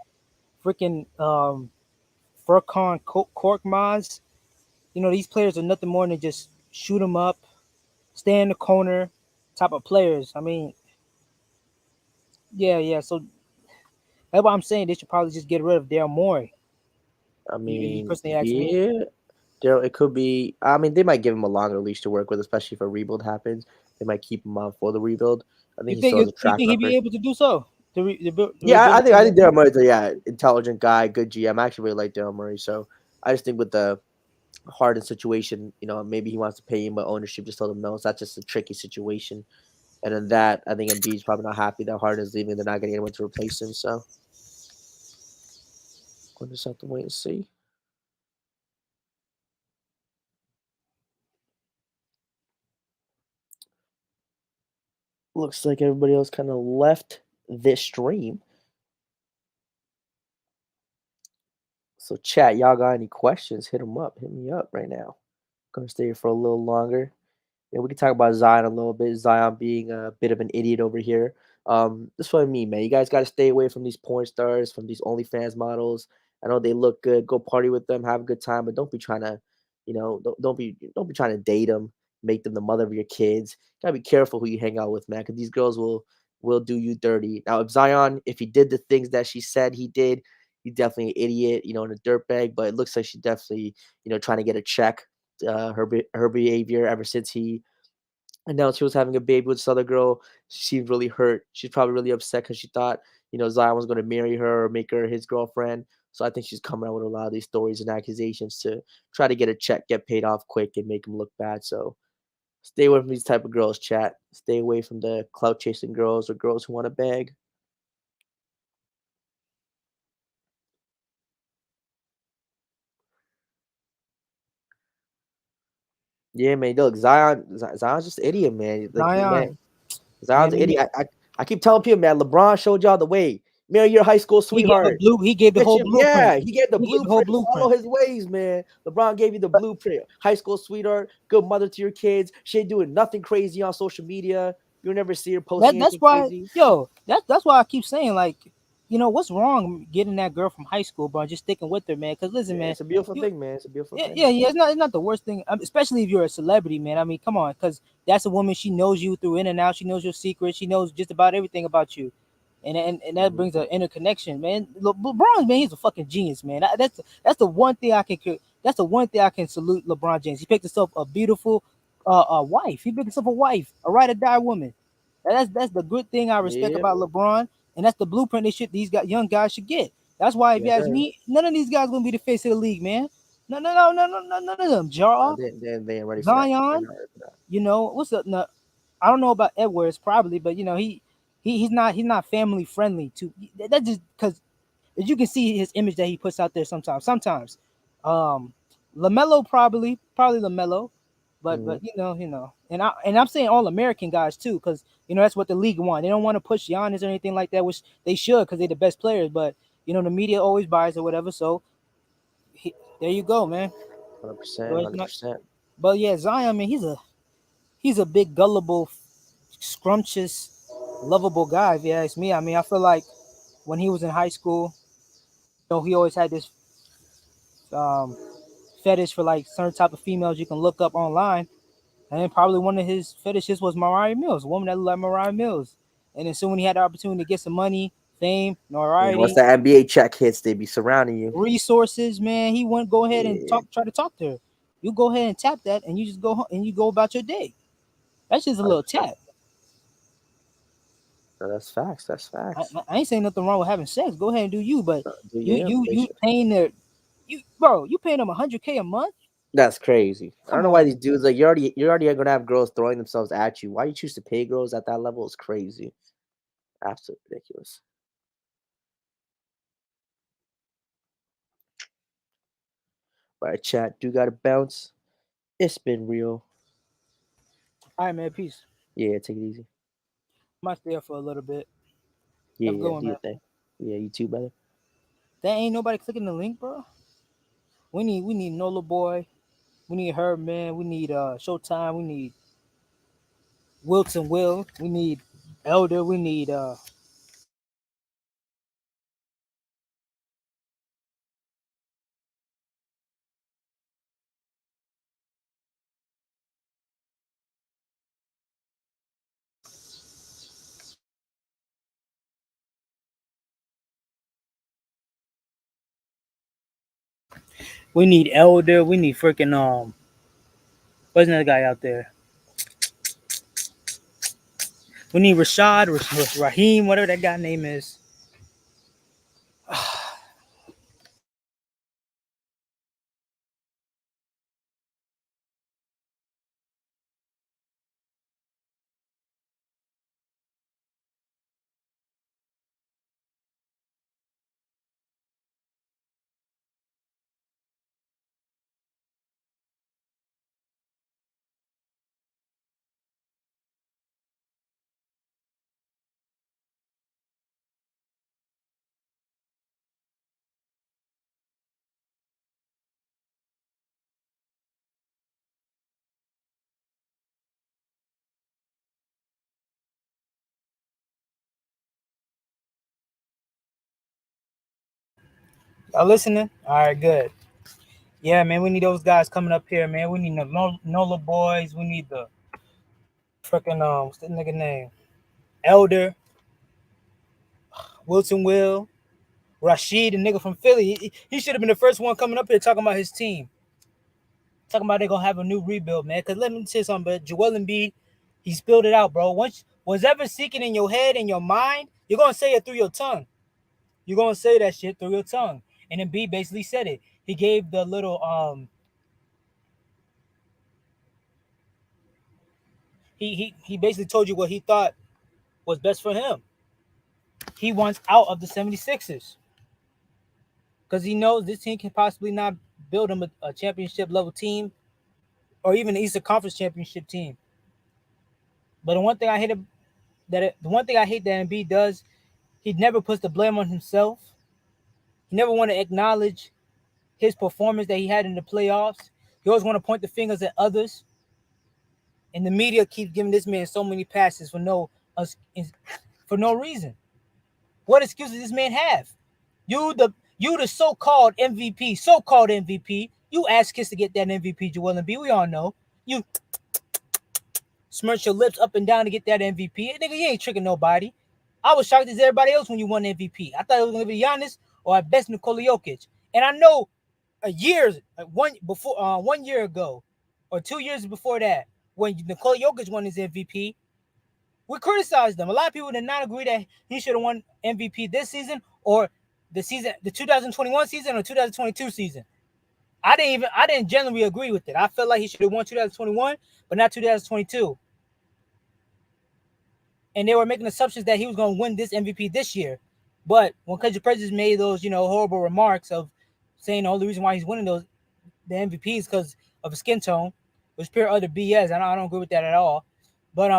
Freaking Furkan Korkmaz. These players are nothing more than just shoot them up, stay in the corner type of players. I mean, yeah, yeah. So that's why I'm saying they should probably just get rid of Daryl Morey. I You mean, personally ask me. yeah, Daryl. It could be. I mean, they might give him a longer leash to work with, especially if a rebuild happens. They might keep him on for the rebuild. I think You he think still has a you track think he'd be record. able to do so? To Yeah, rebuild I the think team I more? think Daryl Murray's intelligent guy, good GM. I actually really like Daryl Murray. So I just think with the Harden situation, maybe he wants to pay him, but ownership just told him no. So that's just a tricky situation. And in that, I think Embiid's probably not happy that Harden is leaving. They're not getting anyone to replace him. So we'll just have to wait and see. Looks like everybody else kind of left this stream. So chat, y'all got any questions? Hit them up. Hit me up right now. Gonna stay here for a little longer. Yeah, we can talk about Zion a little bit. Zion being a bit of an idiot over here. That's what I mean, man. You guys got to stay away from these porn stars, from these OnlyFans models. I know they look good. Go party with them, have a good time, but don't be trying to, don't be trying to date them, make them the mother of your kids. Gotta be careful who you hang out with, man, because these girls will do you dirty. Now, if Zion, if he did the things that she said he did, he's definitely an idiot, and a dirtbag. But it looks like she definitely, trying to get a check. Her behavior ever since he announced she was having a baby with this other girl. She seemed really hurt. She's probably really upset because she thought, Zion was going to marry her or make her his girlfriend. So I think she's coming out with a lot of these stories and accusations to try to get a check, get paid off quick, and make him look bad. So stay away from these type of girls, chat. Stay away from the clout chasing girls or girls who want to beg. Yeah, man. Look, Zion's just an idiot, man. Like, man, Zion, Zion's man, an man, idiot. I keep telling people, man, LeBron showed y'all the way. Marry your high school he gave a sweetheart. blue. He gave the whole blueprint. Yeah, he gave the He gave the whole blueprint. Follow blueprint. his ways, man. LeBron gave you the blueprint. High school sweetheart, good mother to your kids. She ain't doing nothing crazy on social media. You'll never see her posting That's anything why, crazy. yo, that's why I keep saying like, what's wrong getting that girl from high school, bro? Just sticking with her, man. Because listen, Yeah, man, it's a beautiful you thing, man. It's a beautiful yeah, thing. yeah, yeah. It's not the worst thing, especially if you're a celebrity, man. I mean, come on, because that's a woman. She knows you through in and out. She knows your secrets. She knows just about everything about you, and that Hmm. brings an interconnection, man. LeBron, man, he's a fucking genius, man. That's the one thing I can. That's the one thing I can salute LeBron James. He picked himself a beautiful, wife. He picked himself a wife, a ride or die woman. That's the good thing I respect Yeah, about LeBron, and that's the blueprint these young guys should get. That's why, if you yes, ask sir. me, none of these guys gonna be the face of the league, man. None of them. Jaw, They ain't ready for that. They're Zion. not ready for that. What's up? No, I don't know about Edwards probably, but he's not family friendly too. That just because as you can see his image that he puts out there sometimes. Um, Lamelo probably Lamelo, but Mhm. and I'm saying all American guys too, because that's what the league want. They don't want to push Giannis or anything like that, which they should because they're the best players. But the media always buys or whatever. So there you go, man. But 100%, it's not. 100%. But yeah, Zion, man, he's a big gullible, scrumptious, lovable guy. If you ask me, I mean, I feel like when he was in high school, he always had this um, fetish for like certain type of females you can look up online, and then probably one of his fetishes was Mariah Mills, a woman that looked like Mariah Mills. And then soon when he had the opportunity to get some money, fame, Yeah, once notoriety, that NBA check hits, they be surrounding you. resources, man, he wouldn't go ahead and Yeah, try to talk to her. You go ahead and tap that, and you just go home, and you go about your day. That's just a little 100%. tap. No, that's facts. That's I, facts. I ain't saying nothing wrong with having sex. Go ahead and do you, but Do you yeah, you they you should. paying their you paying them $100K a month? That's crazy. I don't Come know why on, these dudes like you're already gonna have girls throwing themselves at you. Why you choose to pay girls at that level is crazy. Absolutely ridiculous. All right, chat. Do gotta bounce. It's been real. all right, man, peace. Yeah, take it easy. Might stay up for a little bit. Yeah, Have a yeah, good one, do your man. thing. Yeah, you too, brother. There ain't nobody clicking the link, bro. We need Nola Boy. We need her, man. We need Showtime. We need Wilton Will. We need Elder. We need Elder. We need freaking what's another guy out there? We need Rashad, Raheem, whatever that guy name is. Y'all listening? All right, good. Yeah, man, we need those guys coming up here, man. We need the Nola boys. We need the freaking what's that nigga name? Elder, Wilson Will, Rashid, the nigga from Philly. He should have been the first one coming up here talking about his team. Talking about they gonna have a new rebuild, man. Cause let me say something, but Joel Embiid, he spilled it out, bro. Once whatever seeking in your head and your mind, you're gonna say it through your tongue. You're gonna say that shit through your tongue. And Embiid basically said it. He gave the little he basically told you what he thought was best for him. He wants out of the 76ers because he knows this team can possibly not build him a championship level team or even an Eastern Conference championship team. But the one thing I hate that Embiid does, he never puts the blame on himself. He never want to acknowledge his performance that he had in the playoffs. He always want to point the fingers at others, and the media keeps giving this man so many passes for no reason. What excuse does this man have? You the so-called MVP. You asked Kiss to get that MVP, Joel Embiid. We all know. You smirch your lips up and down to get that MVP. Nigga, you ain't tricking nobody. I was shocked as everybody else when you won the MVP. I thought it was gonna be Giannis or at best Nikola Jokic. And I know a year, 1 year ago, or 2 years before that, when Nikola Jokic won his MVP, we criticized them. A lot of people did not agree that he should have won MVP this season or the 2021 season or 2022 season. I didn't generally agree with it. I felt like he should have won 2021, but not 2022. And they were making assumptions that he was going to win this MVP this year. But when Country Prejudice made those, horrible remarks of saying the only reason why he's winning the MVP is because of his skin tone, which pure other BS. I don't agree with that at all. But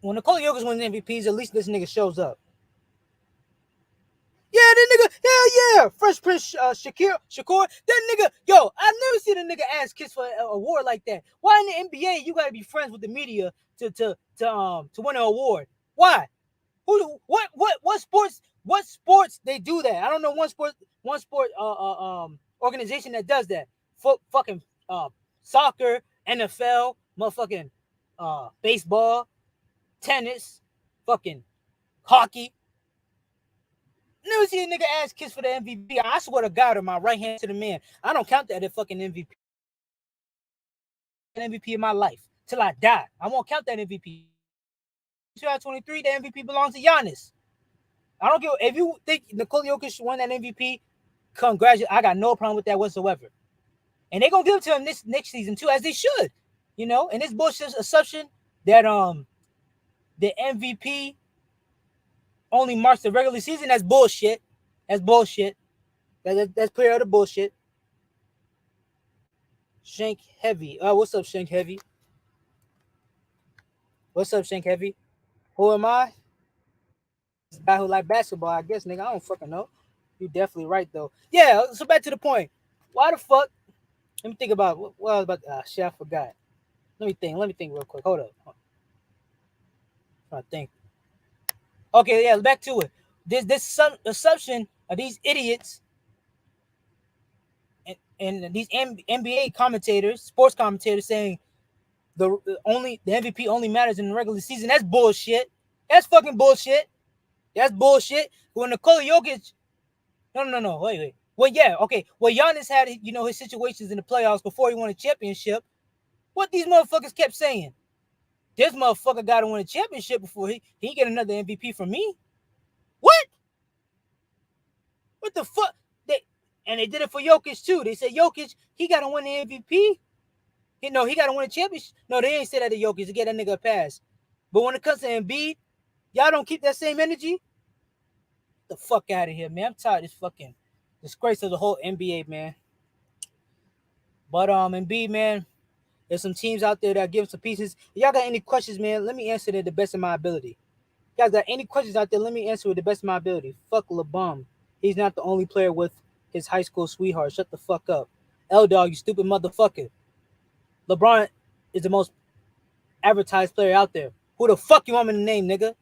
when Nikola Jokic wins MVPs, at least this nigga shows up. Yeah, that nigga, hell yeah, Fresh Prince Shakur, that nigga, yo, I've never seen a nigga ask kiss for an award like that. Why in the NBA you gotta be friends with the media to win an award? Why? What sports they do that? I don't know one sport organization that does that. Fucking soccer, NFL, motherfucking baseball, tennis, fucking hockey. Never see a nigga ask kiss for the MVP. I swear to God, on my right hand to the man, I don't count that as fucking MVP. An MVP in my life till I die. I won't count that MVP. 2023, the MVP belongs to Giannis. I don't give if you think Nikola Jokic won that MVP. Congratulations, I got no problem with that whatsoever. And they're gonna give it to him this next season too, as they should. And this bullshit assumption that the MVP only marks the regular season. That's bullshit. That's bullshit. That's clear out of bullshit. Shank Heavy. What's up, Shank Heavy? What's up, Shank Heavy? Who am I? This guy who like basketball, I guess, nigga. I don't fucking know. You definitely right though. Yeah. So back to the point. Why the fuck? Let me think about what I was about. Shit, I forgot. Let me think real quick. Hold up. I think. Okay, yeah. Back to it. This some assumption of these idiots and these NBA commentators, sports commentators, saying the MVP only matters in the regular season. That's bullshit. That's fucking bullshit. That's bullshit. When Nikola Jokic, no, wait. Well, yeah, okay. Well, Giannis had his situations in the playoffs before he won a championship. What these motherfuckers kept saying? This motherfucker got to win a championship before he get another MVP from me. What? What the fuck? They did it for Jokic too. They said Jokic, he got to win the MVP. He got to win a championship. No, they ain't said that to Jokic to get that nigga a pass. But when it comes to Embiid, y'all don't keep that same energy. Get the fuck out of here, man. I'm tired of this fucking disgrace of the whole NBA, man. But Embiid, man, there's some teams out there that give some pieces. If y'all got any questions, man, let me answer it to the best of my ability. If you guys got any questions out there, let me answer it to the best of my ability. Fuck LeBron. He's not the only player with his high school sweetheart. Shut the fuck up. L-Dog, you stupid motherfucker. LeBron is the most advertised player out there. Who the fuck you want me to name, nigga?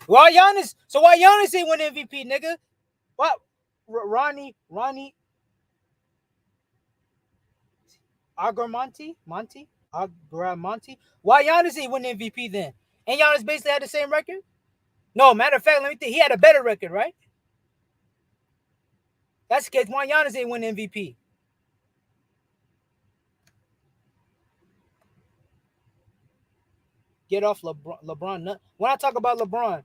Why Giannis ain't win MVP, nigga? What? Ronnie Agramonte? Why Giannis ain't win MVP then? And Giannis basically had the same record? No, matter of fact, let me think. He had a better record, right? That's the case. Why Giannis ain't win MVP? Get off LeBron. When I talk about LeBron,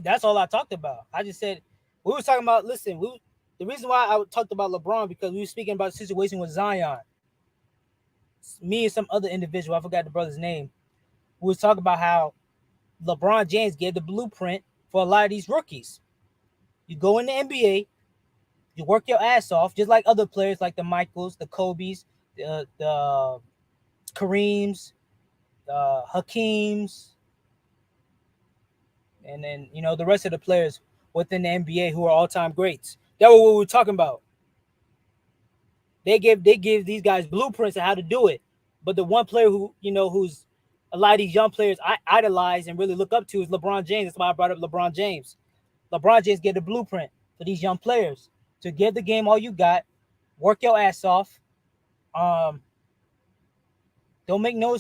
that's all I talked about. I just said we was talking about. Listen, the reason why I talked about LeBron because we were speaking about the situation with Zion. Me and some other individual, I forgot the brother's name. We was talking about how LeBron James gave the blueprint for a lot of these rookies. You go in the NBA, you work your ass off, just like other players, like the Michaels, the Kobe's, the Kareems, the Hakeems, and then the rest of the players within the NBA who are all-time greats. That's what we were talking about. They give these guys blueprints of how to do it. But the one player who's a lot of these young players I idolize and really look up to is LeBron James. That's why I brought up LeBron James. LeBron James gave the blueprint for these young players to give the game all you got, work your ass off. Don't make no,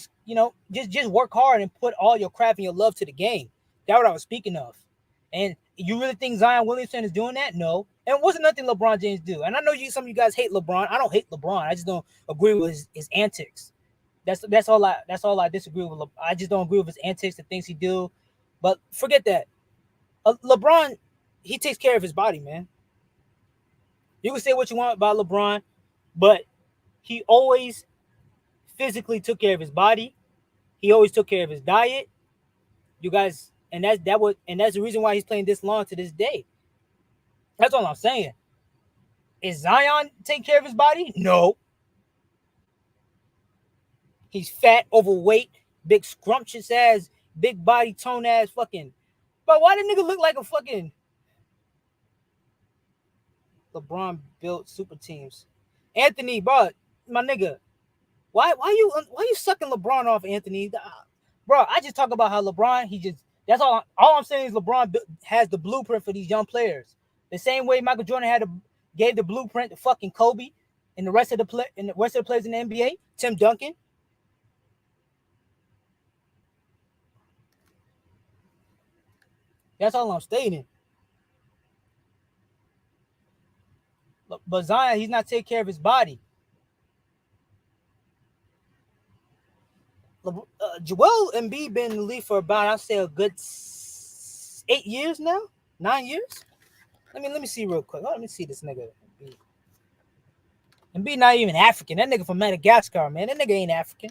just work hard and put all your craft and your love to the game. That's what I was speaking of. And You really think Zion Williamson is doing that? No. And wasn't nothing LeBron James do. And I know some of you guys hate LeBron. I don't hate LeBron. I just don't agree with his antics. That's all I disagree with. I just don't agree with his antics, the things he do. But forget that. LeBron, he takes care of his body, man. You can say what you want about LeBron, but he always physically took care of his body. He always took care of his diet. You guys, and that's the reason why he's playing this long to this day. That's all I'm saying. Is Zion taking care of his body? No. He's fat, overweight, big scrumptious ass, big body tone ass fucking. But why did nigga look like a fucking LeBron built super teams? Anthony, bro, my nigga, why you sucking LeBron off, Anthony? Bro, I just talk about how LeBron, that's all I'm saying is LeBron has the blueprint for these young players. The same way Michael Jordan gave the blueprint to fucking Kobe and the rest of the players in the NBA, Tim Duncan. That's all I'm stating. But Zion, he's not taking care of his body. Joel Embiid been in the league for about, I'll say, a good 8 years now, 9 years. Let me see real quick. Let me see this nigga. Embiid not even African. That nigga from Madagascar, man. That nigga ain't African.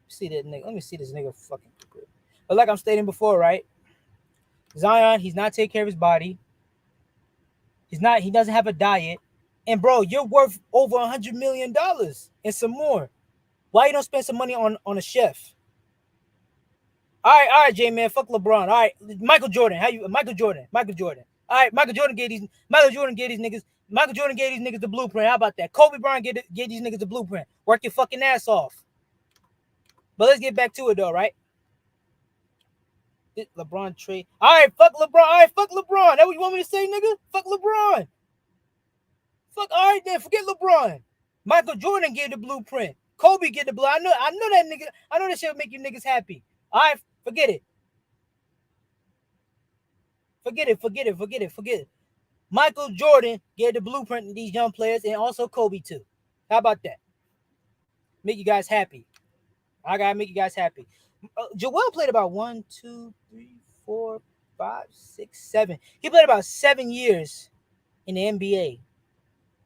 See that nigga. Let me see this nigga fucking. But like I'm stating before, right? Zion, he's not taking care of his body. He doesn't have a diet. And bro, you're worth over $100 million and some more. Why you don't spend some money on a chef? All right, J man, fuck LeBron. All right, Michael Jordan. Michael Jordan. All right, Michael Jordan gave these niggas the blueprint. How about that? Kobe Bryant gave these niggas the blueprint. Work your fucking ass off. But let's get back to it though, right? LeBron trade. All right, fuck LeBron. That what you want me to say, nigga? Fuck LeBron. All right then, forget LeBron. Michael Jordan gave the blueprint. Kobe get the blueprint. I know that nigga. I know that shit will make you niggas happy. All right, forget it. Forget it. Michael Jordan gave the blueprint to these young players and also Kobe too. How about that? Make you guys happy. I gotta make you guys happy. Joel played about 1, 2, 3, 4, 5, 6, 7. He played about 7 years in the NBA,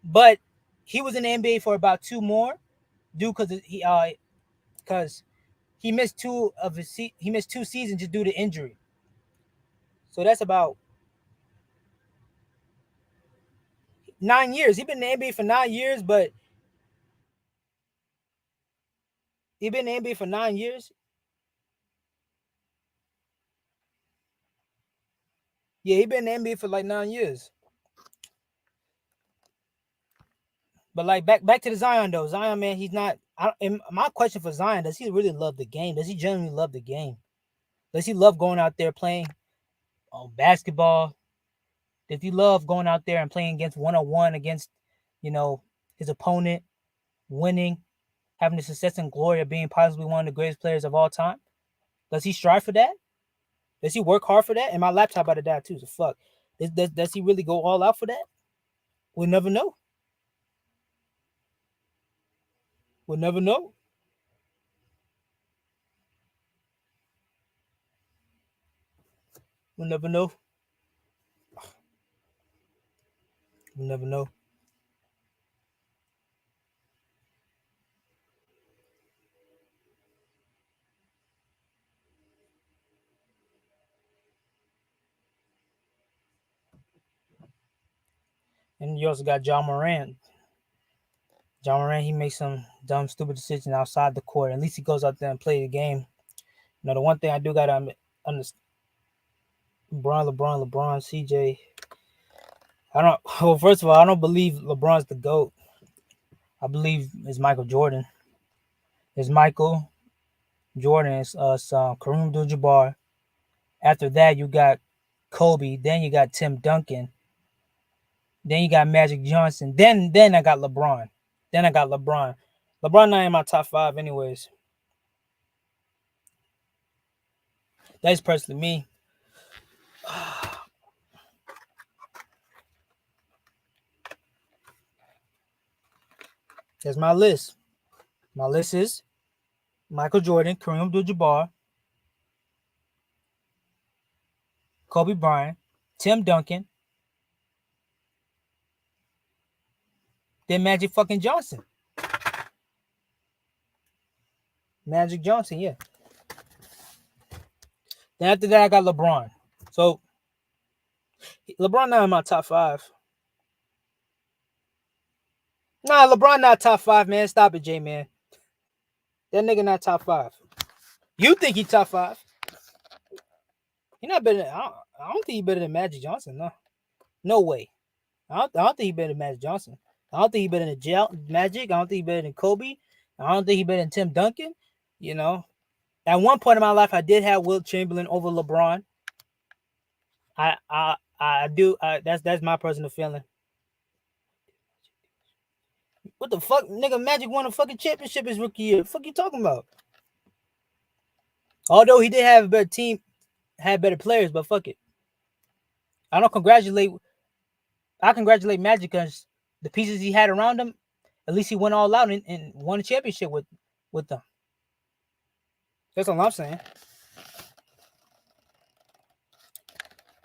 but he was in the NBA for about 2 more, because he missed 2 seasons just due to injury. So that's about 9 years. He's been in the NBA for 9 years, but he's been in the NBA for 9 years. Yeah, he's been in the NBA for like 9 years. But like back to the Zion though. Zion, man, he's not. My question for Zion: does he really love the game? Does he genuinely love the game? Does he love going out there playing basketball? Does he love going out there and playing against 1-on-1 against, his opponent, winning, having the success and glory of being possibly one of the greatest players of all time? Does he strive for that? Does he work hard for that? And my laptop about to die too, so fuck. Does he really go all out for that? We'll never know. We'll never know. We'll never know. We'll never know. And you also got John Moran. John Moran, he makes some dumb, stupid decisions outside the court. At least he goes out there and play the game. The one thing I do got to understand, LeBron, CJ. First of all, I don't believe LeBron's the GOAT. I believe it's Michael Jordan. It's Michael Jordan. It's Kareem Abdul-Jabbar. After that, you got Kobe. Then you got Tim Duncan. Then you got Magic Johnson. Then I got LeBron. LeBron not in my top 5 anyways. That's personally me. Here's my list. My list is Michael Jordan, Kareem Abdul-Jabbar, Kobe Bryant, Tim Duncan, then Magic fucking Johnson. Magic Johnson, yeah. Then after that, I got LeBron. So LeBron not in my top 5. Nah, LeBron not top 5, man. Stop it, J man. That nigga not top 5. You think he top 5? He not better. I don't think he better than Magic Johnson. No way. I don't think he better than Magic Johnson. I don't think he better than Magic. I don't think he better than Kobe. I don't think he better than Tim Duncan. You know, at one point in my life, I did have Wilt Chamberlain over LeBron. I do. That's my personal feeling. What the fuck, nigga? Magic won a fucking championship his rookie year. What the fuck you talking about? Although he did have a better team, had better players, but fuck it. I congratulate Magic because the pieces he had around him, at least he went all out and won a championship with them. That's all I'm saying.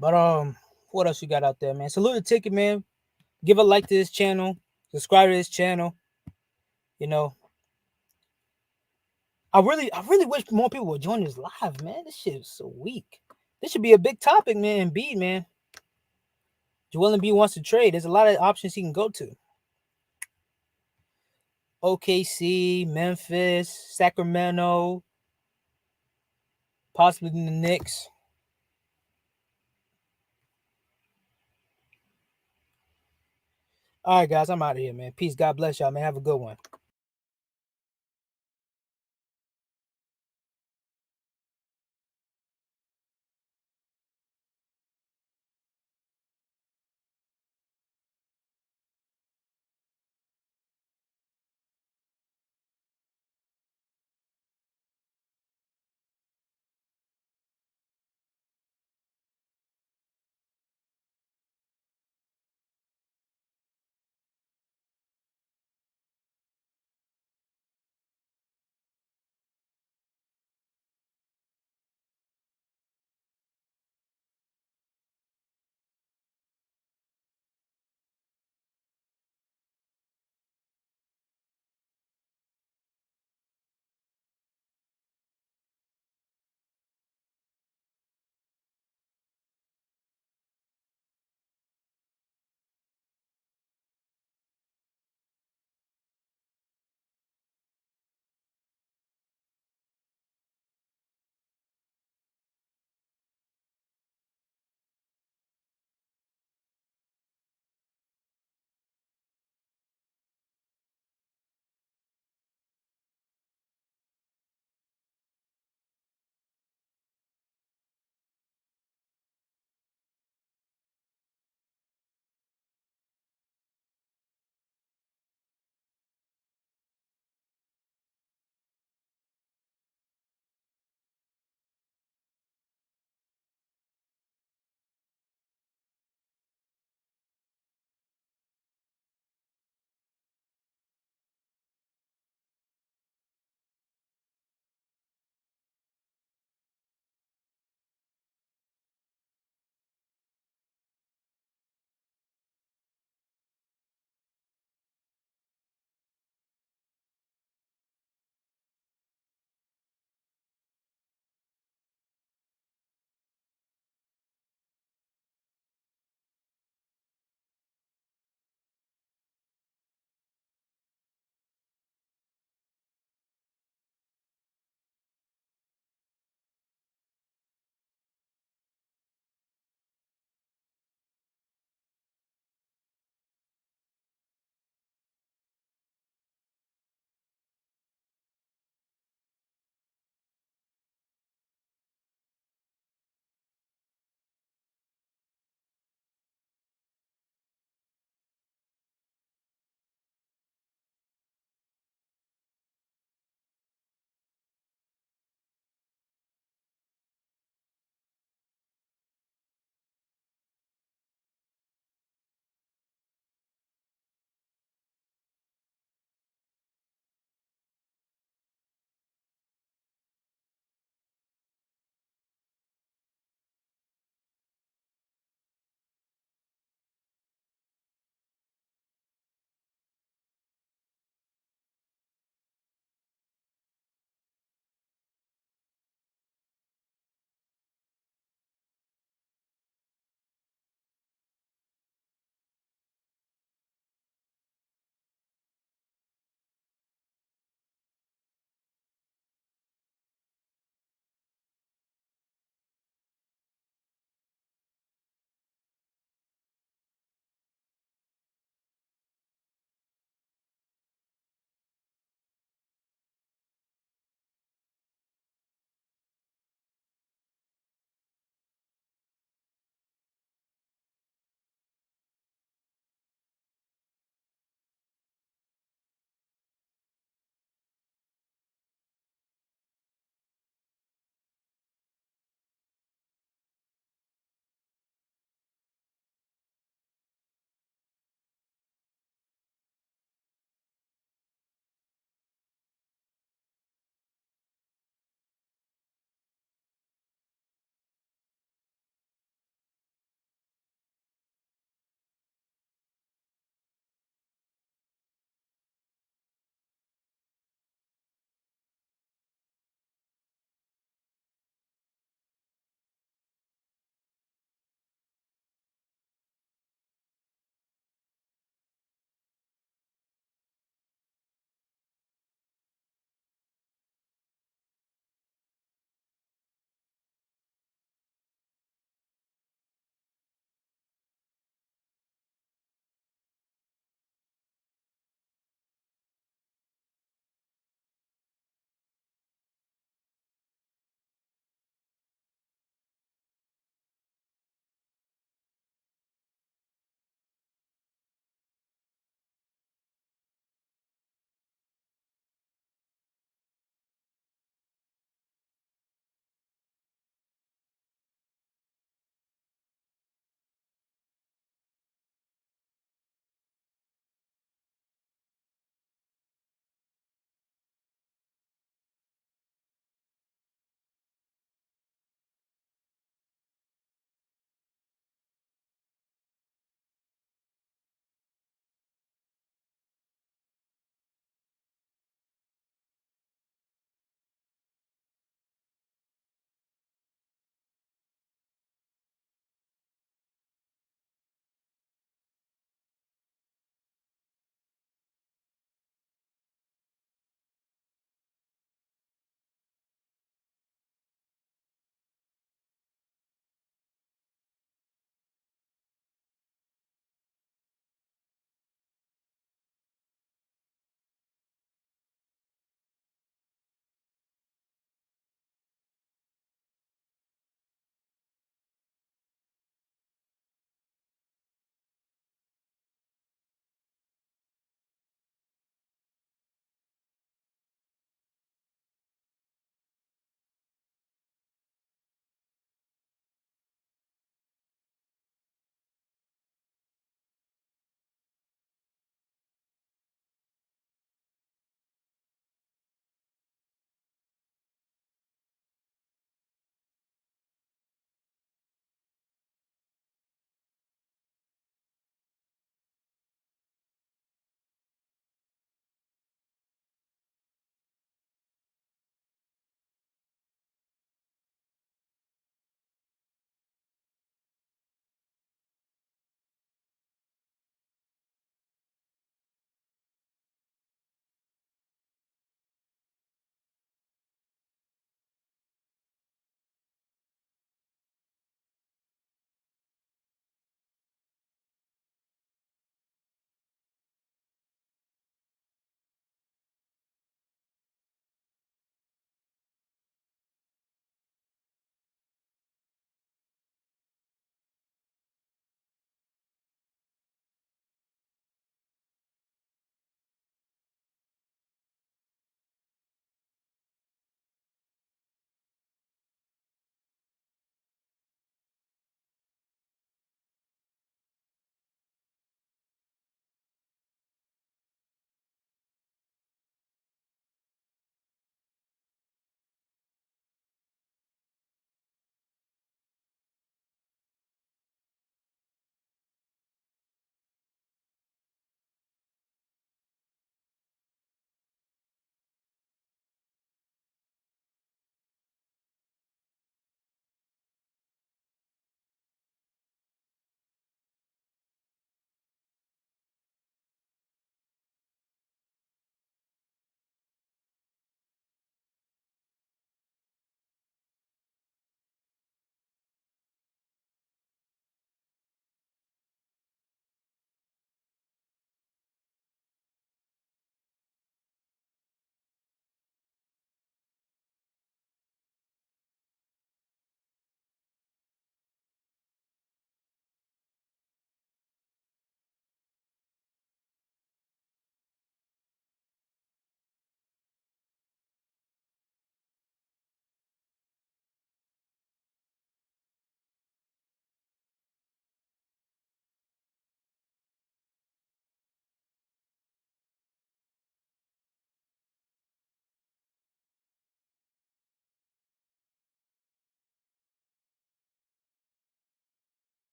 But what else you got out there, man? Salute the ticket, man. Give a like to this channel. Subscribe to this channel. You know, I really wish more people would join this live, man. This shit is so weak. This should be a big topic, man. Embiid, man. Joel Embiid wants to trade. There's a lot of options he can go to. OKC, Memphis, Sacramento, possibly the Knicks. All right, guys, I'm out of here, man. Peace. God bless y'all, man. Have a good one.